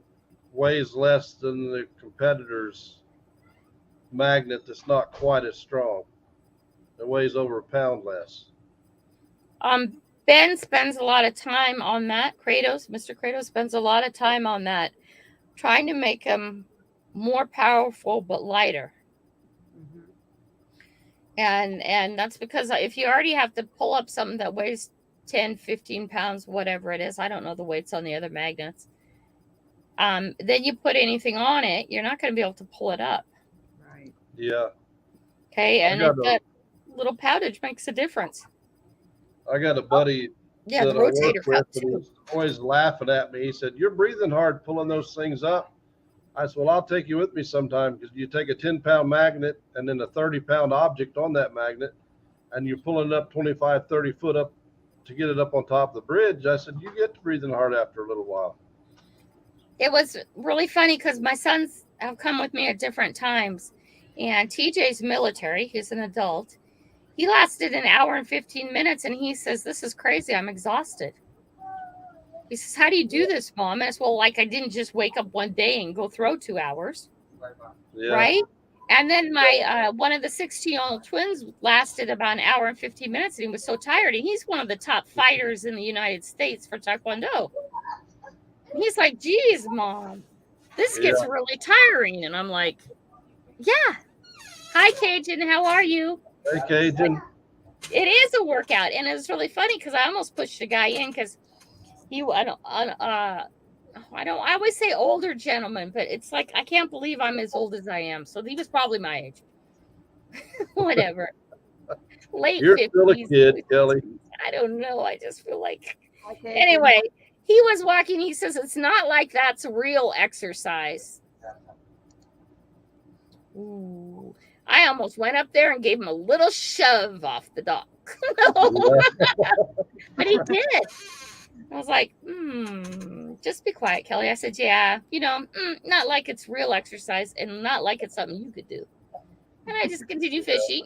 weighs less than the competitor's magnet that's not quite as strong. It weighs over a pound less. Ben spends a lot of time on that. Mr. Kratos spends a lot of time on that, trying to make them more powerful but lighter. Mhm. And that's because if you already have to pull up something that weighs 10, 15 pounds, whatever it is, I don't know the weights on the other magnets, then you put anything on it, you're not going to be able to pull it up. Right. Yeah. Okay, and got that little poundage makes a difference. I got a buddy Yeah, that the I work rotator cuff with, and too. he's always laughing at me. He said, "You're breathing hard pulling those things up." I said, "Well, I'll take you with me sometime, because you take a 10-pound magnet and then a 30-pound object on that magnet, and you're pulling it up 25, 30 foot up to get it up on top of the bridge." I said, "You get to breathing hard after a little while." It was really funny because my sons have come with me at different times, and TJ's military, he's an adult. He lasted an hour and 15 minutes, and he says, "This is crazy. I'm exhausted." He says, "How do you do this, Mom?" And it's, well, like I didn't just wake up one day and go throw 2 hours, Yeah. right? And then my one of the 16-year-old twins lasted about an hour and 15 minutes, and he was so tired. And he's one of the top fighters in the United States for Taekwondo. And he's like, "Geez, Mom, this gets really tiring." And I'm like, "Yeah. Hi, Cajun. How are you?" Hey, Cajun. It is a workout, and it's really funny because I almost pushed a guy in because I always say older gentleman, but it's like I can't believe I'm as old as I am. So he was probably my age. Whatever. Late You're 50s. still a kid, Kelly. I don't know. I just feel like Okay. anyway. He was walking. He says it's not like that's real exercise. Ooh. I almost went up there and gave him a little shove off the dock. But he did. I was like, just be quiet, Kelly. I said, yeah, not like it's real exercise and not like it's something you could do. And I just continue fishing.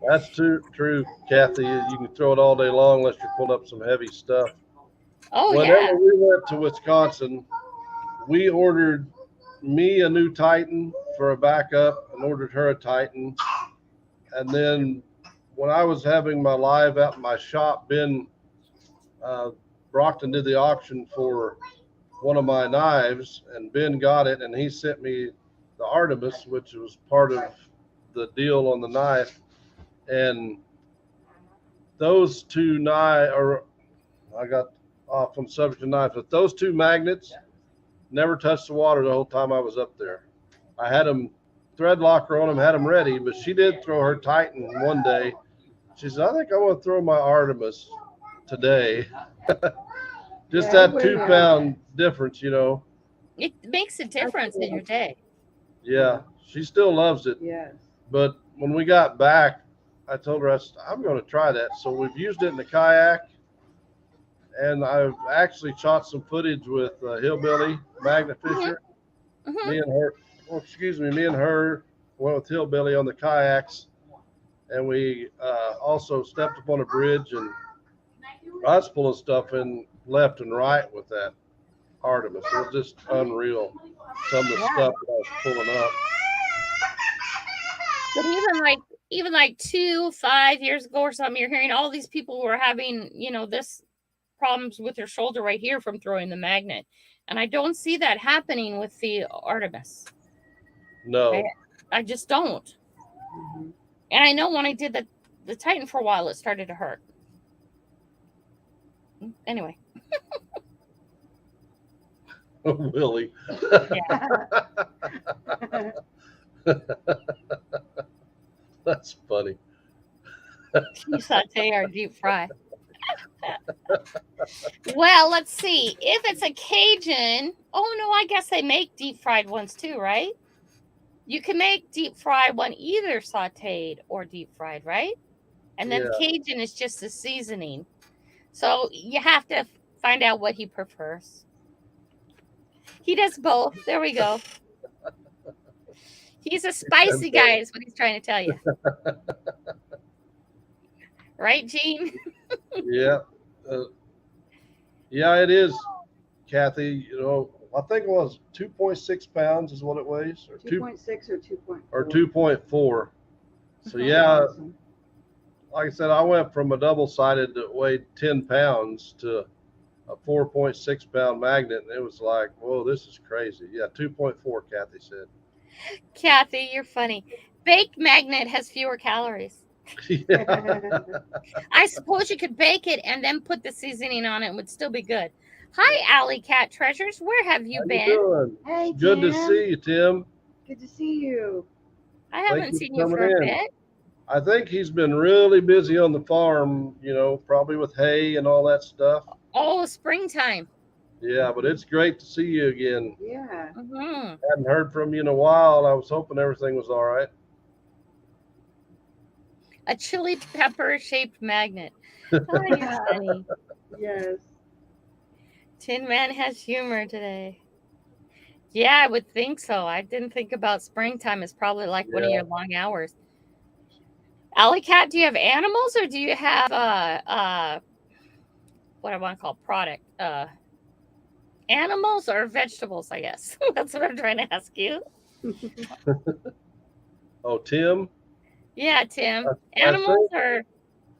That's true, Kathy. You can throw it all day long unless you're pulling up some heavy stuff. Oh, Whenever yeah. we went to Wisconsin, we ordered me a new Titan for a backup and ordered her a Titan. And then when I was having my live at my shop, Ben Brockton did the auction for one of my knives, and Ben got it, and he sent me the Artemis, which was part of the deal on the knife. And those two knives, or I got off on subject of knives, but those two magnets never touched the water the whole time I was up there. I had them thread locker on them, had them ready, but she did throw her Titan one day. She said, I think I want to throw my Artemis today. Just Yeah, that 2 pound difference, you know. It makes a difference in your day. Yeah, she still loves it. Yes. But when we got back, I told her, I'm going to try that. So we've used it in the kayak, and I've actually shot some footage with Hillbilly Magnet Fisher. Mhm. Me and her went with Hillbilly on the kayaks, and we also stepped up on a bridge, and I was pulling stuff in left and right with that Artemis. It was just unreal, some of the stuff that I was pulling up. But even like 5 years ago or something, you're hearing all these people who are having, this problems with their shoulder right here from throwing the magnet. And I don't see that happening with the Artemis. No. I just don't. Mhm. And I know when I did the Titan for a while, it started to hurt. Anyway. Willie. That's funny. You saute or deep fry. Well, let's see. If it's a Cajun, oh no, I guess they make deep fried ones too, right? You can make deep fried one either sauteed or deep fried, right? And then Cajun is just the seasoning. So you have to find out what he prefers. He does both. There we go. He's a spicy guy, is what he's trying to tell you. Right, Gene? Yeah. Yeah, it is, Kathy. You know, I think it was 2.6 pounds is what it weighs. Or 2.6 or 2.4? Or 2.4. So, yeah, like I said, I went from a double-sided that weighed 10 pounds to a 4.6 pound magnet, and it was like, whoa, this is crazy. Yeah, 2.4, Kathy said. Kathy, you're funny. Baked magnet has fewer calories. Yeah. I suppose you could bake it and then put the seasoning on it and would still be good. Hi, Alley Cat Treasures. Where have you How been? you doing? Hey, Good to Tim. see you, Tim. Good to see you. I haven't Thank you seen for you for coming a in. bit. I think he's been really busy on the farm, you know, probably with hay and all that stuff. Oh, springtime. Yeah, but it's great to see you again. Yeah. Mm-hmm. Hadn't heard from you in a while. I was hoping everything was all right. A chili pepper shaped magnet. Oh, you're funny. Yes. Tin Man has humor today. Yeah, I would think so. I didn't think about springtime as probably like one of your long hours. Alley Cat, do you have animals or do you have what I want to call product? Animals or vegetables, I guess. That's what I'm trying to ask you. Oh, Tim? Yeah, Tim. I Animals or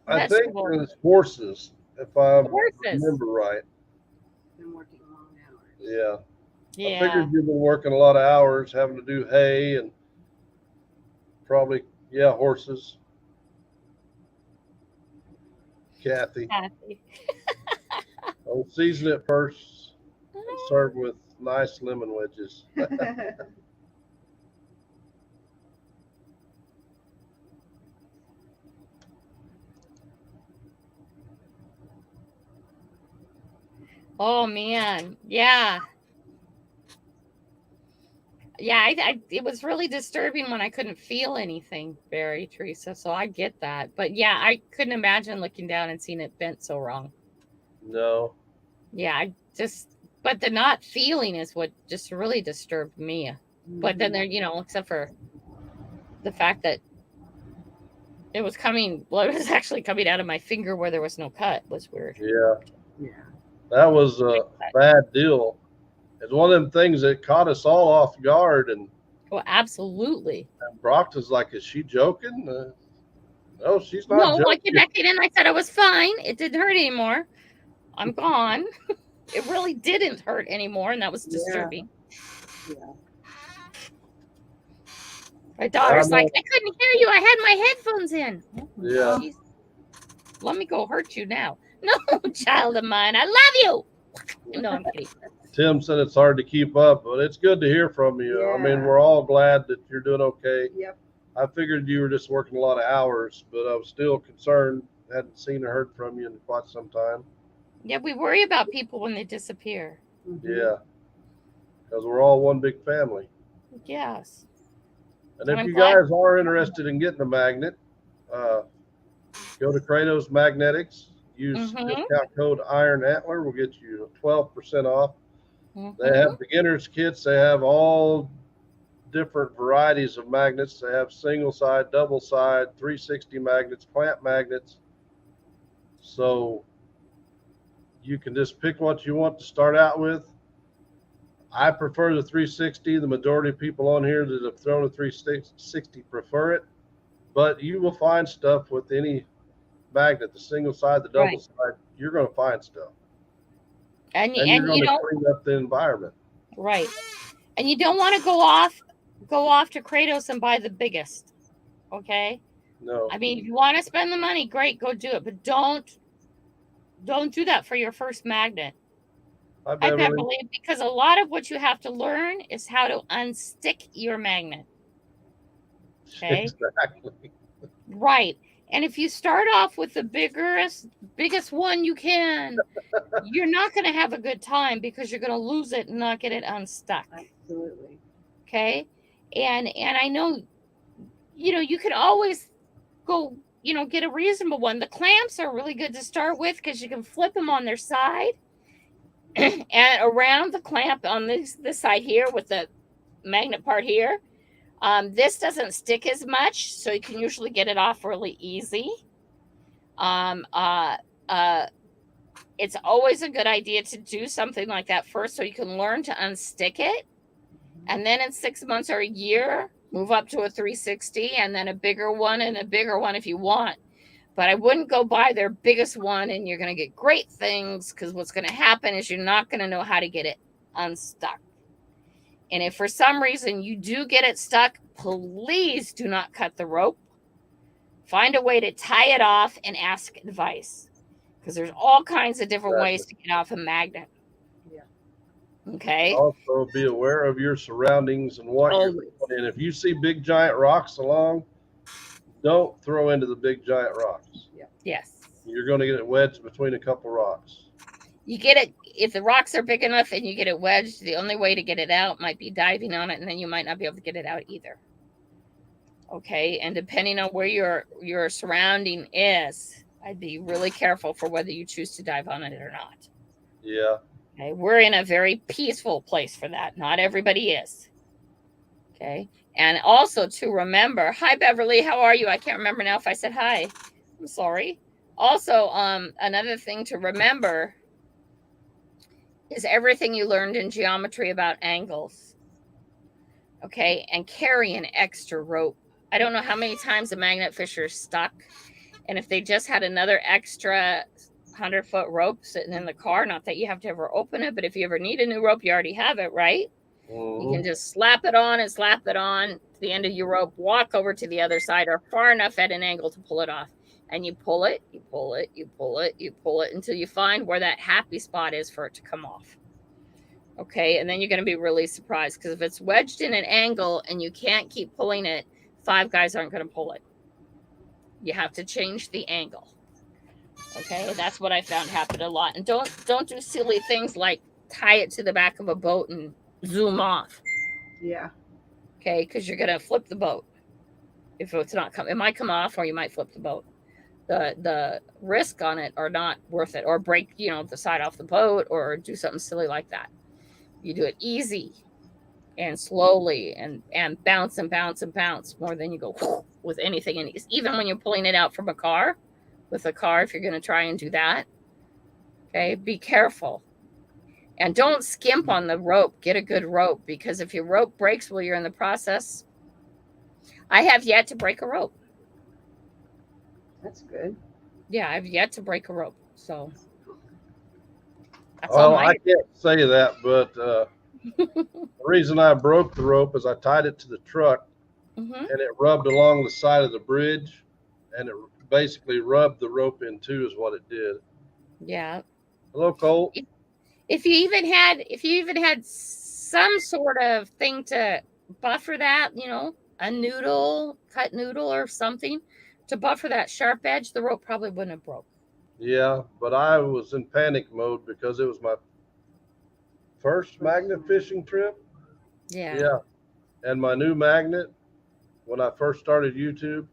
I think vegetables? it's horses, if I Horses. remember right. Been working long hours. Yeah. I Yeah. figured you've been working a lot of hours having to do hay and probably, horses. Kathy. I'll season it first and serve with nice lemon wedges. Oh man, yeah. It was really disturbing when I couldn't feel anything, Barry, Teresa. So I get that, but yeah, I couldn't imagine looking down and seeing it bent so wrong. No. Yeah, but the not feeling is what just really disturbed me. But then there, except for the fact that it was it was actually coming out of my finger where there was no cut was weird. Yeah. Yeah. That was a bad deal. it's one of them things that caught us all off guard. And Well, absolutely. Brock was like, "Is she joking?" No, she's not No, I joking. came back in and I said I was fine. It didn't hurt anymore. I'm gone. It really didn't hurt anymore, and that was disturbing. Yeah. My daughter's know. like, I couldn't hear you. I had my headphones in. Yeah. Jeez. Let me go hurt you now. No, child of mine. I love you. No, I'm kidding. Tim said it's hard to keep up, but it's good to hear from you. I mean, Yeah. we're all glad that you're doing okay. Yep. I figured you were just working a lot of hours, but I was still concerned. Hadn't seen or heard from you in quite some time. Yeah, we worry about people when they disappear. Mhm. Yeah, because we're all one big family. Yes. And if I'm you glad- guys are interested in getting a magnet, go to Kratos Magnetics. Use Mhm. discount code Iron Antler. We'll get you 12% off. They Mhm. have beginners kits. They have all different varieties of magnets. They have single side, double side, 360 magnets, clamp magnets. So you can just pick what you want to start out with. I prefer the 360. The majority of people on here that have thrown a 360 prefer it, but you will find stuff with any magnet, the single side, the double Right. side. You're going to find stuff, And and you're going to clean up the environment. right. And you don't want to go off to Kratos and buy the biggest. Okay? No, I mean, if you want to spend the money, great, go do it. But don't do that for your first magnet. I I Beverly. believe because a lot of what you have to learn is how to unstick your magnet. Okay. Exactly. Right. And if you start off with the biggest one you can, you're not going to have a good time because you're going to lose it and not get it unstuck. Absolutely. Okay. And I know, you can always go, get a reasonable one. The clamps are really good to start with because you can flip them on their side and around the clamp on this side here with the magnet part here. This doesn't stick as much, so you can usually get it off really easy. It's always a good idea to do something like that first so you can learn to unstick it. And then in 6 months or a year, move up to a 360 and then a bigger one and a bigger one if you want. But I wouldn't go buy their biggest one and you're going to get great things because what's going to happen is you're not going to know how to get it unstuck. And if for some reason you do get it stuck, please do not cut the rope. Find a way to tie it off and ask advice because there's all kinds of different ways to get off a magnet. Yeah. Okay. Also, be aware of your surroundings and what you're Always. doing. And if you see big giant rocks along, don't throw into the big giant rocks. Yes. You're going to get it wedged between a couple rocks. You get it if the rocks are big enough and you get it wedged. The only way to get it out might be diving on it, and then you might not be able to get it out either. Okay, and depending on where your surrounding is, I'd be really careful for whether you choose to dive on it or not. Yeah. Okay, we're in a very peaceful place for that. Not everybody is. Okay, and also to remember, hi Beverly, how are you? I can't remember now if I said hi. I'm sorry. Also, another thing to remember is everything you learned in geometry about angles. Okay, and carry an extra rope. I don't know how many times a magnet fisher is stuck, and if they just had another extra 100-foot rope sitting in the car, not that you have to ever open it, but if you ever need a new rope, you already have it, right? You can just slap it on to the end of your rope, walk over to the other side or far enough at an angle to pull it off. And you pull it, you pull it, you pull it, you pull it until you find where that happy spot is for it to come off. Okay, and then you're going to be really surprised because if it's wedged in an angle and you can't keep pulling it, 5 guys aren't going to pull it. You have to change the angle. Okay, that's what I found happen a lot. And don't do silly things like tie it to the back of a boat and zoom off. Yeah. Okay, because you're going to flip the boat. If it's not coming, it might come off or you might flip the boat. The risk on it are not worth it, or break the side off the boat or do something silly like that. You do it easy and slowly and bounce and bounce and bounce more than you go with anything. And even when you're pulling it out from a car, with a car, if you're going to try and do that, okay, be careful. And don't skimp on the rope. Get a good rope, because if your rope breaks while you're in the process, I have yet to break a rope. That's good. Yeah, I've yet to break a rope. So that's all Well, I my. can't say that, but the reason I broke the rope is I tied it to the truck Mhm. and it rubbed along the side of the bridge, and it basically rubbed the rope in two is what it did. Yeah. Hello, Colt. If you even had some sort of thing to buffer that, a noodle, cut noodle or something to buffer that sharp edge, the rope probably wouldn't have broke. Yeah, but I was in panic mode because it was my first magnet fishing trip. Yeah. And my new magnet when I first started YouTube.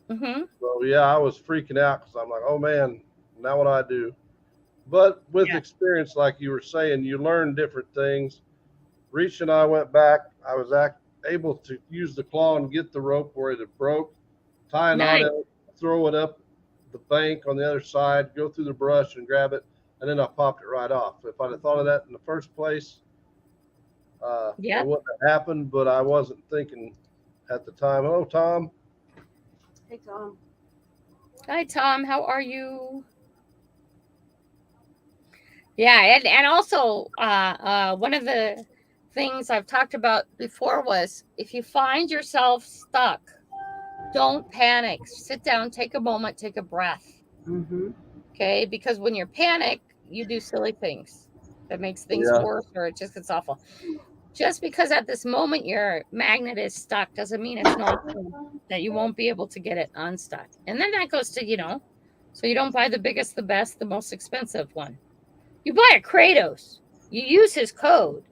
Mm-hmm. So yeah, I was freaking out because I'm like, oh man, now what do I do? But with experience, like you were saying, you learn different things. Reach and I went back. I was able to use the claw and get the rope where it had broke, tie a knot in it, throw it up the bank on the other side, go through the brush and grab it, and then I popped it right off. If I'd have thought of that in the first place, it wouldn't have happened, but I wasn't thinking at the time. Hello, Tom. Hey, Tom. Hi, Tom. How are you? Yeah, and also one of the things I've talked about before was if you find yourself stuck, don't panic. Sit down, take a moment, take a breath. Mm-hmm. Okay, because when you're panicked, you do silly things that makes things worse, or it just gets awful. Just because at this moment your magnet is stuck doesn't mean it's not that you won't be able to get it unstuck. And then that goes to, so you don't buy the biggest, the best, the most expensive one. You buy a Kratos. You use his code.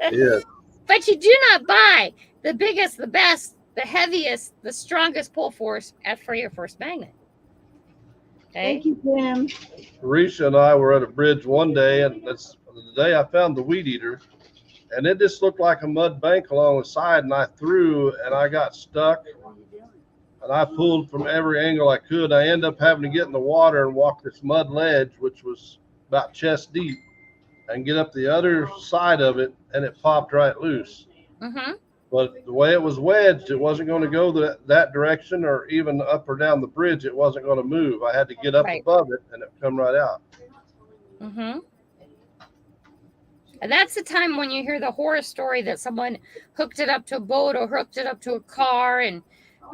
Yeah. But you do not buy the biggest, the best, the heaviest, the strongest pull force for your first magnet. Okay? Thank you, Tim. Risha and I were at a bridge one day, and that's the day I found the weed eater, and it just looked like a mud bank along the side, and I threw, and I got stuck, and I pulled from every angle I could. I ended up having to get in the water and walk this mud ledge, which was about chest deep, and get up the other side of it, and it popped right loose. Mm-hmm. But the way it was wedged, it wasn't going to go that direction, or even up or down the bridge. It wasn't going to move. I had to get up above it, and it come right out. Mm-hmm. And that's the time when you hear the horror story that someone hooked it up to a boat or hooked it up to a car, and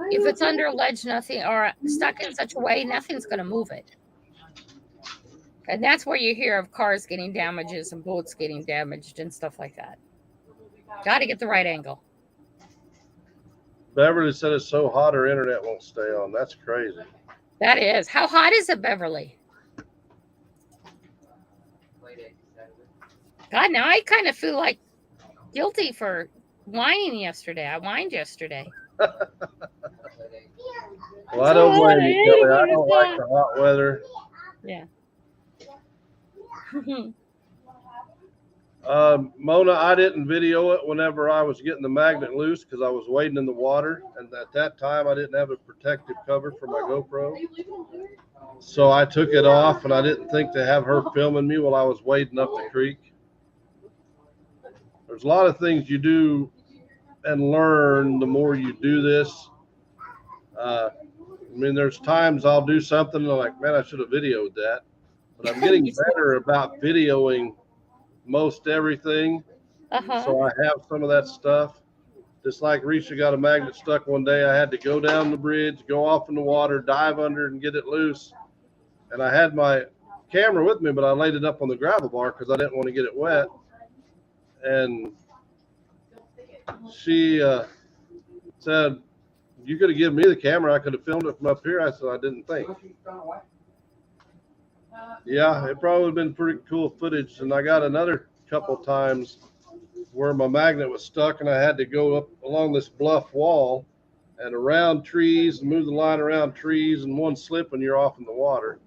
if it's under a ledge, nothing, or stuck in such a way, nothing's going to move it. And that's where you hear of cars getting damages and boats getting damaged and stuff like that. Got to get the right angle. Beverly said it's so hot her internet won't stay on. That's crazy. That is. How hot is it, Beverly? God, now I kind of feel like guilty for whining yesterday. I whined yesterday. Well, I don't blame you, Kelly. I don't like the hot weather. Yeah. Mona, I didn't video it whenever I was getting the magnet loose because I was wading in the water, and at that time I didn't have a protective cover for my GoPro. So I took it off, and I didn't think to have her filming me while I was wading up the creek. There's a lot of things you do and learn the more you do this. I mean, there's times I'll do something and I'm like, man, I should have videoed that. But I'm getting better about videoing most everything. So I have some of that stuff. Just like Risha got a magnet stuck one day, I had to go down the bridge, go off in the water, dive under it, and get it loose. And I had my camera with me, but I laid it up on the gravel bar because I didn't want to get it wet. And she said, you could have given me the camera. I could have filmed it from up here. I said, I didn't think. Yeah, it probably would have been pretty cool footage. And I got another couple times where my magnet was stuck and I had to go up along this bluff wall and around trees and move the line around trees, and one slip and you're off in the water.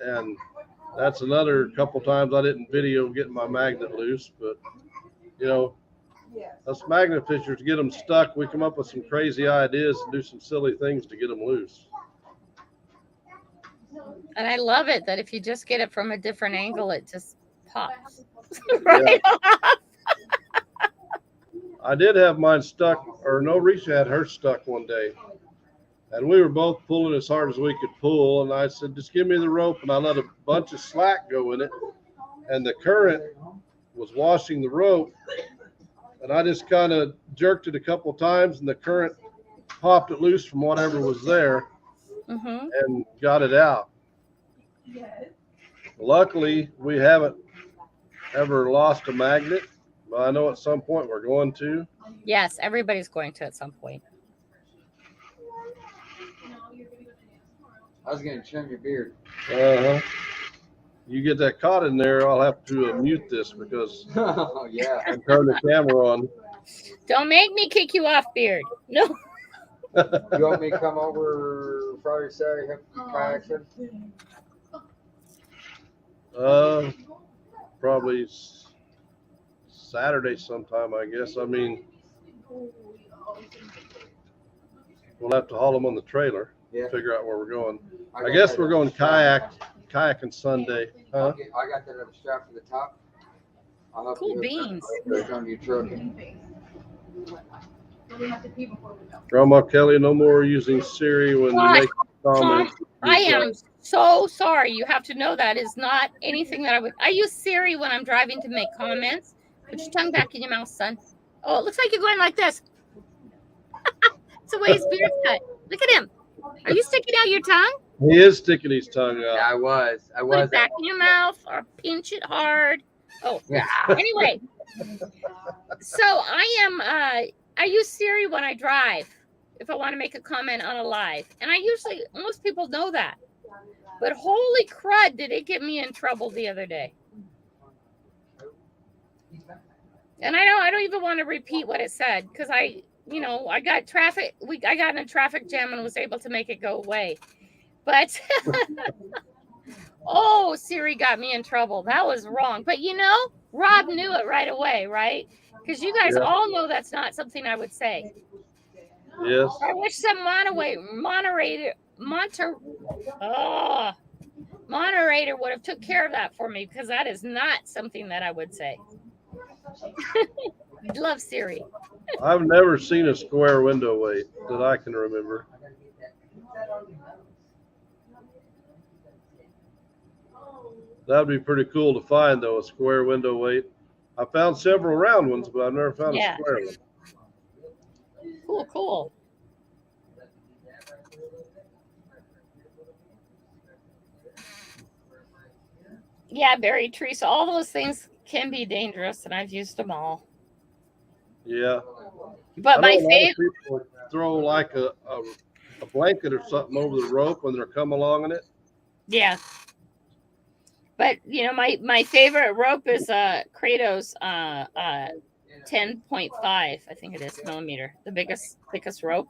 And that's another couple times I didn't video getting my magnet loose. But, you know, us magnet fishers get them stuck. We come up with some crazy ideas and do some silly things to get them loose. And I love it that if you just get it from a different angle, it just pops right off. I did have mine stuck, or no, Risha had hers stuck one day. And we were both pulling as hard as we could pull. And I said, just give me the rope. And I let a bunch of slack go in it. And the current was washing the rope. And I just kind of jerked it a couple times, and the current popped it loose from whatever was there and got it out. Luckily, we haven't ever lost a magnet. But I know at some point we're going to. Yes, everybody's going to at some point. I was gonna trim your beard. Uh-huh. You get that caught in there, I'll have to mute this because Oh yeah. I'm turning the camera on. Don't make me kick you off, Beard. No. You want me to come over Friday, Saturday, help you kayaking? Probably Saturday sometime, I guess. I mean, we'll have to haul them on the trailer. Yeah. Figure out where we're going. I got guess that we're going strap. kayaking Sunday. Huh? I got that other strap for the top. I'll help Cool you beans. Put it on your truck. Grandma Kelly, no more using Siri when you make comments. I am so sorry. You have to know that is not anything that I use Siri when I'm driving to make comments. Put your tongue back in your mouth, son. Oh, it looks like you're going like this. It's the way his beard's cut. Look at him. Are you sticking out your tongue? He is sticking his tongue Yeah, out. I was. Put it back in your mouth or pinch it hard. Oh, Yeah. anyway. So I use Siri when I drive if I want to make a comment on a live. And most people know that. But holy crud, did it get me in trouble the other day. And I don't even want to repeat what it said because I got traffic. I got in a traffic jam and was able to make it go away. But oh, Siri got me in trouble. That was wrong. But Rob knew it right away, right? Because you guys all know that's not something I would say. Yes. I wish some moderator would have took care of that for me because that is not something that I would say. Love Siri. I've never seen a square window weight that I can remember. That'd be pretty cool to find, though, a square window weight. I found several round ones, but I've never found a square one. Cool. Yeah, Barry, Teresa, all those things can be dangerous, and I've used them all. Yeah. But my I know a lot of favorite, people throw like a blanket or something over the rope when they're coming along in it. yeah. But my favorite rope is Kratos 10.5, I think it is, millimeter, the thickest rope.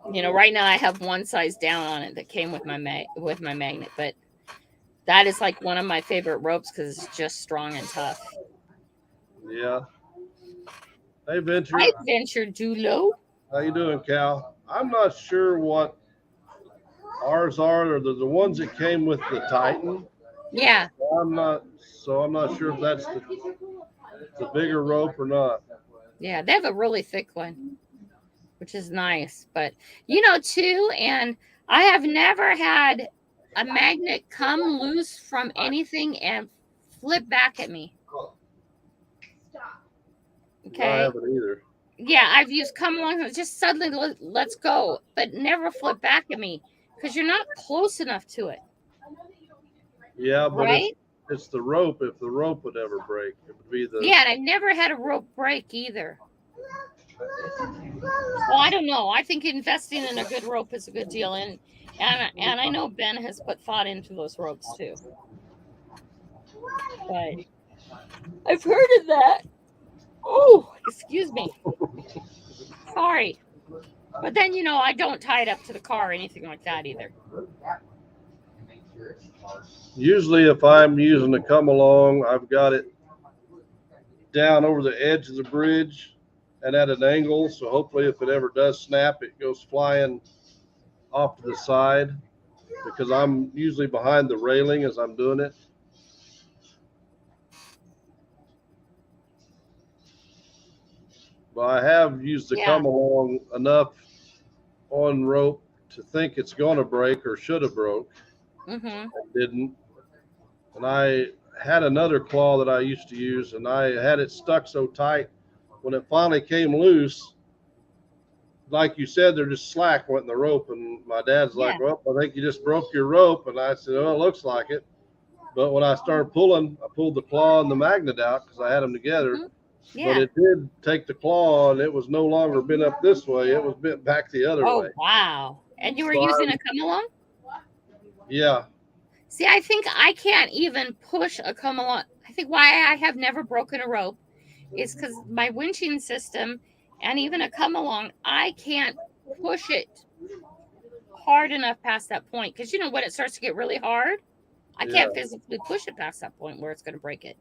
Right now I have one size down on it that came with my magnet, but that is like one of my favorite ropes because it's just strong and tough. Yeah. Hey, Venture. Hi, Venture Dulo. How you doing, Cal? I'm not sure what ours are, or the ones that came with the Titan. Yeah. I'm not sure if that's the bigger rope or not. Yeah, they have a really thick one, which is nice. But too, and I have never had a magnet come loose from anything and flip back at me. Okay. I haven't either. Yeah, I've used come along and just suddenly let's go, but never flip back at me because you're not close enough to it. Yeah, but right? it's the rope. If the rope would ever break, it would be the. Yeah, and I've never had a rope break either. Well, I don't know. I think investing in a good rope is a good deal, and I know Ben has put thought into those ropes too. But I've heard of that. Oh, excuse me. Sorry. But then, I don't tie it up to the car or anything like that either. Usually, if I'm using a come along, I've got it down over the edge of the bridge and at an angle. So hopefully, if it ever does snap, it goes flying off to the side because I'm usually behind the railing as I'm doing it. But I have used the Yeah. come along enough on rope to think it's going to break or should have broke. Mm-hmm. It didn't. And I had another claw that I used to use, and I had it stuck so tight when it finally came loose. Like you said, they're just slack went in the rope, and my dad's like, "Well, I think you just broke your rope." And I said, "Oh, it looks like it." But when I started pulling, I pulled the claw and the magnet out because I had them together. Mhm. But Yeah. it did take the claw, and it was no longer bent up this way; it was bent back the other Oh way. wow! And you were So using a come along? Yeah, See, I think I can't even push a come along. I think why I have never broken a rope is because my winching system and even a come along, I can't push it hard enough past that point. Because you know when it starts to get really hard, I can't physically push it past that point where it's going to break it.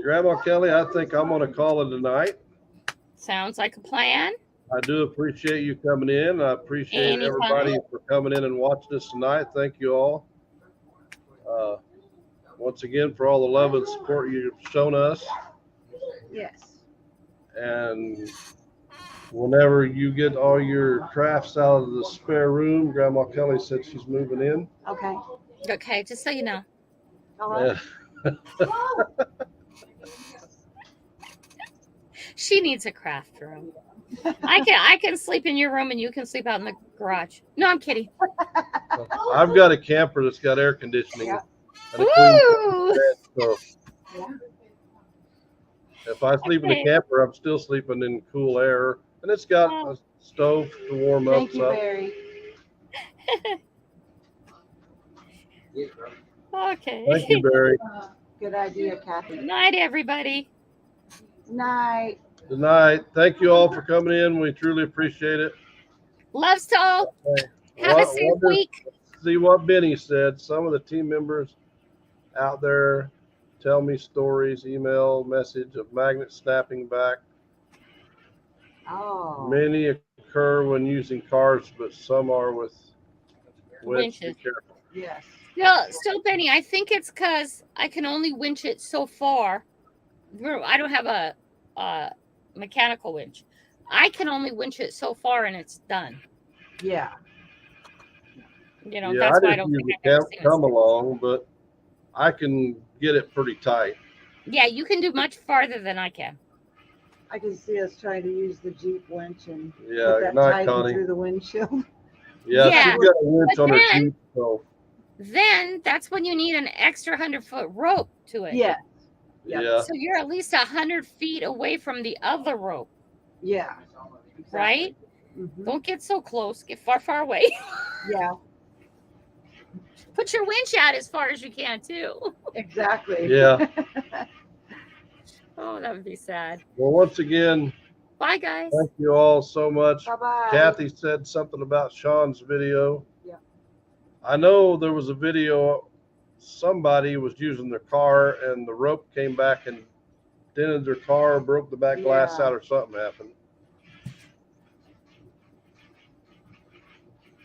Grandma Kelly, I think I'm going to call it a night. Sounds like a plan. I do appreciate you coming in. I appreciate Anytime. everybody for coming in and watching us tonight. Thank you all. Once again, for all the love and support you've shown us. Yes. And whenever you get all your crafts out of the spare room, Grandma Kelly said she's moving in. Okay. Okay, just so you know. All right. Yeah. She needs a craft room. I can sleep in your room and you can sleep out in the garage. No, I'm kidding. I've got a camper that's got air conditioning. Yeah. And a queen Woo! bed, so Yeah. if I sleep in Okay. the camper, I'm still sleeping in cool air. And it's got a stove to warm up. Thank you, So Barry. Okay. thank you, Barry. Good idea, Kathy. Night, everybody. Night. Good night. Thank you all for coming in. We truly appreciate it. Loves to all. Have a What- safe wonder- week. See what Benny said. Some of the team members out there tell me stories, email, message of magnets snapping back. Oh. Many occur when using cars, but some are with winch. Be Winches. careful. Yes. Still, Benny, I think it's because I can only winch it so far. I don't have a mechanical winch. I can only winch it so far and it's done. Yeah. You know, Yeah, that's why I I don't just think use I've ever the seen come it. along, but I can get it pretty tight. Yeah, you can do much farther than I can. I can see us trying to use the Jeep winch and Yeah, get good that night, tightened Connie. through the windshield. Yeah, Yeah, she's got a winch but on her then- Jeep, so Then that's when you need an extra 100-foot rope to it. Yeah. Yeah. yeah. So you're at least 100 feet away from the other rope, Yeah. right? Mhm. Don't get so close. Get far, far away. Yeah. Put your winch out as far as you can, too. Exactly. Yeah. Oh, that would be sad. Well, once again, Bye, guys. thank you all so much. Bye-bye. Kathy said something about Sean's video. Yeah. I know there was a video, somebody was using their car and the rope came back and dented their car, broke the back glass Yeah. out, or something happened.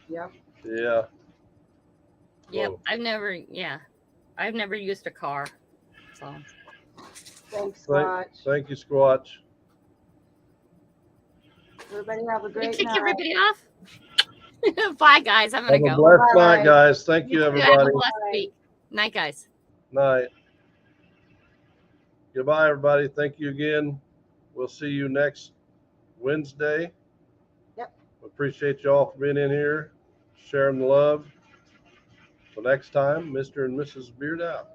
Yep. Yeah. Yep. Whoa. I've never used a car. So Thanks, Scott. Thank you, Squatch. Everybody have a we great kick night. everybody off. Bye, guys. I'm Have gonna a go. blessed Bye. night, guys. Thank you, Have a everybody. blessed week. Night, guys. Night. Goodbye, everybody. Thank you again. We'll see you next Wednesday. Yep. Appreciate you all for being in here, sharing the love. Till next time, Mr. and Mrs. Beard out.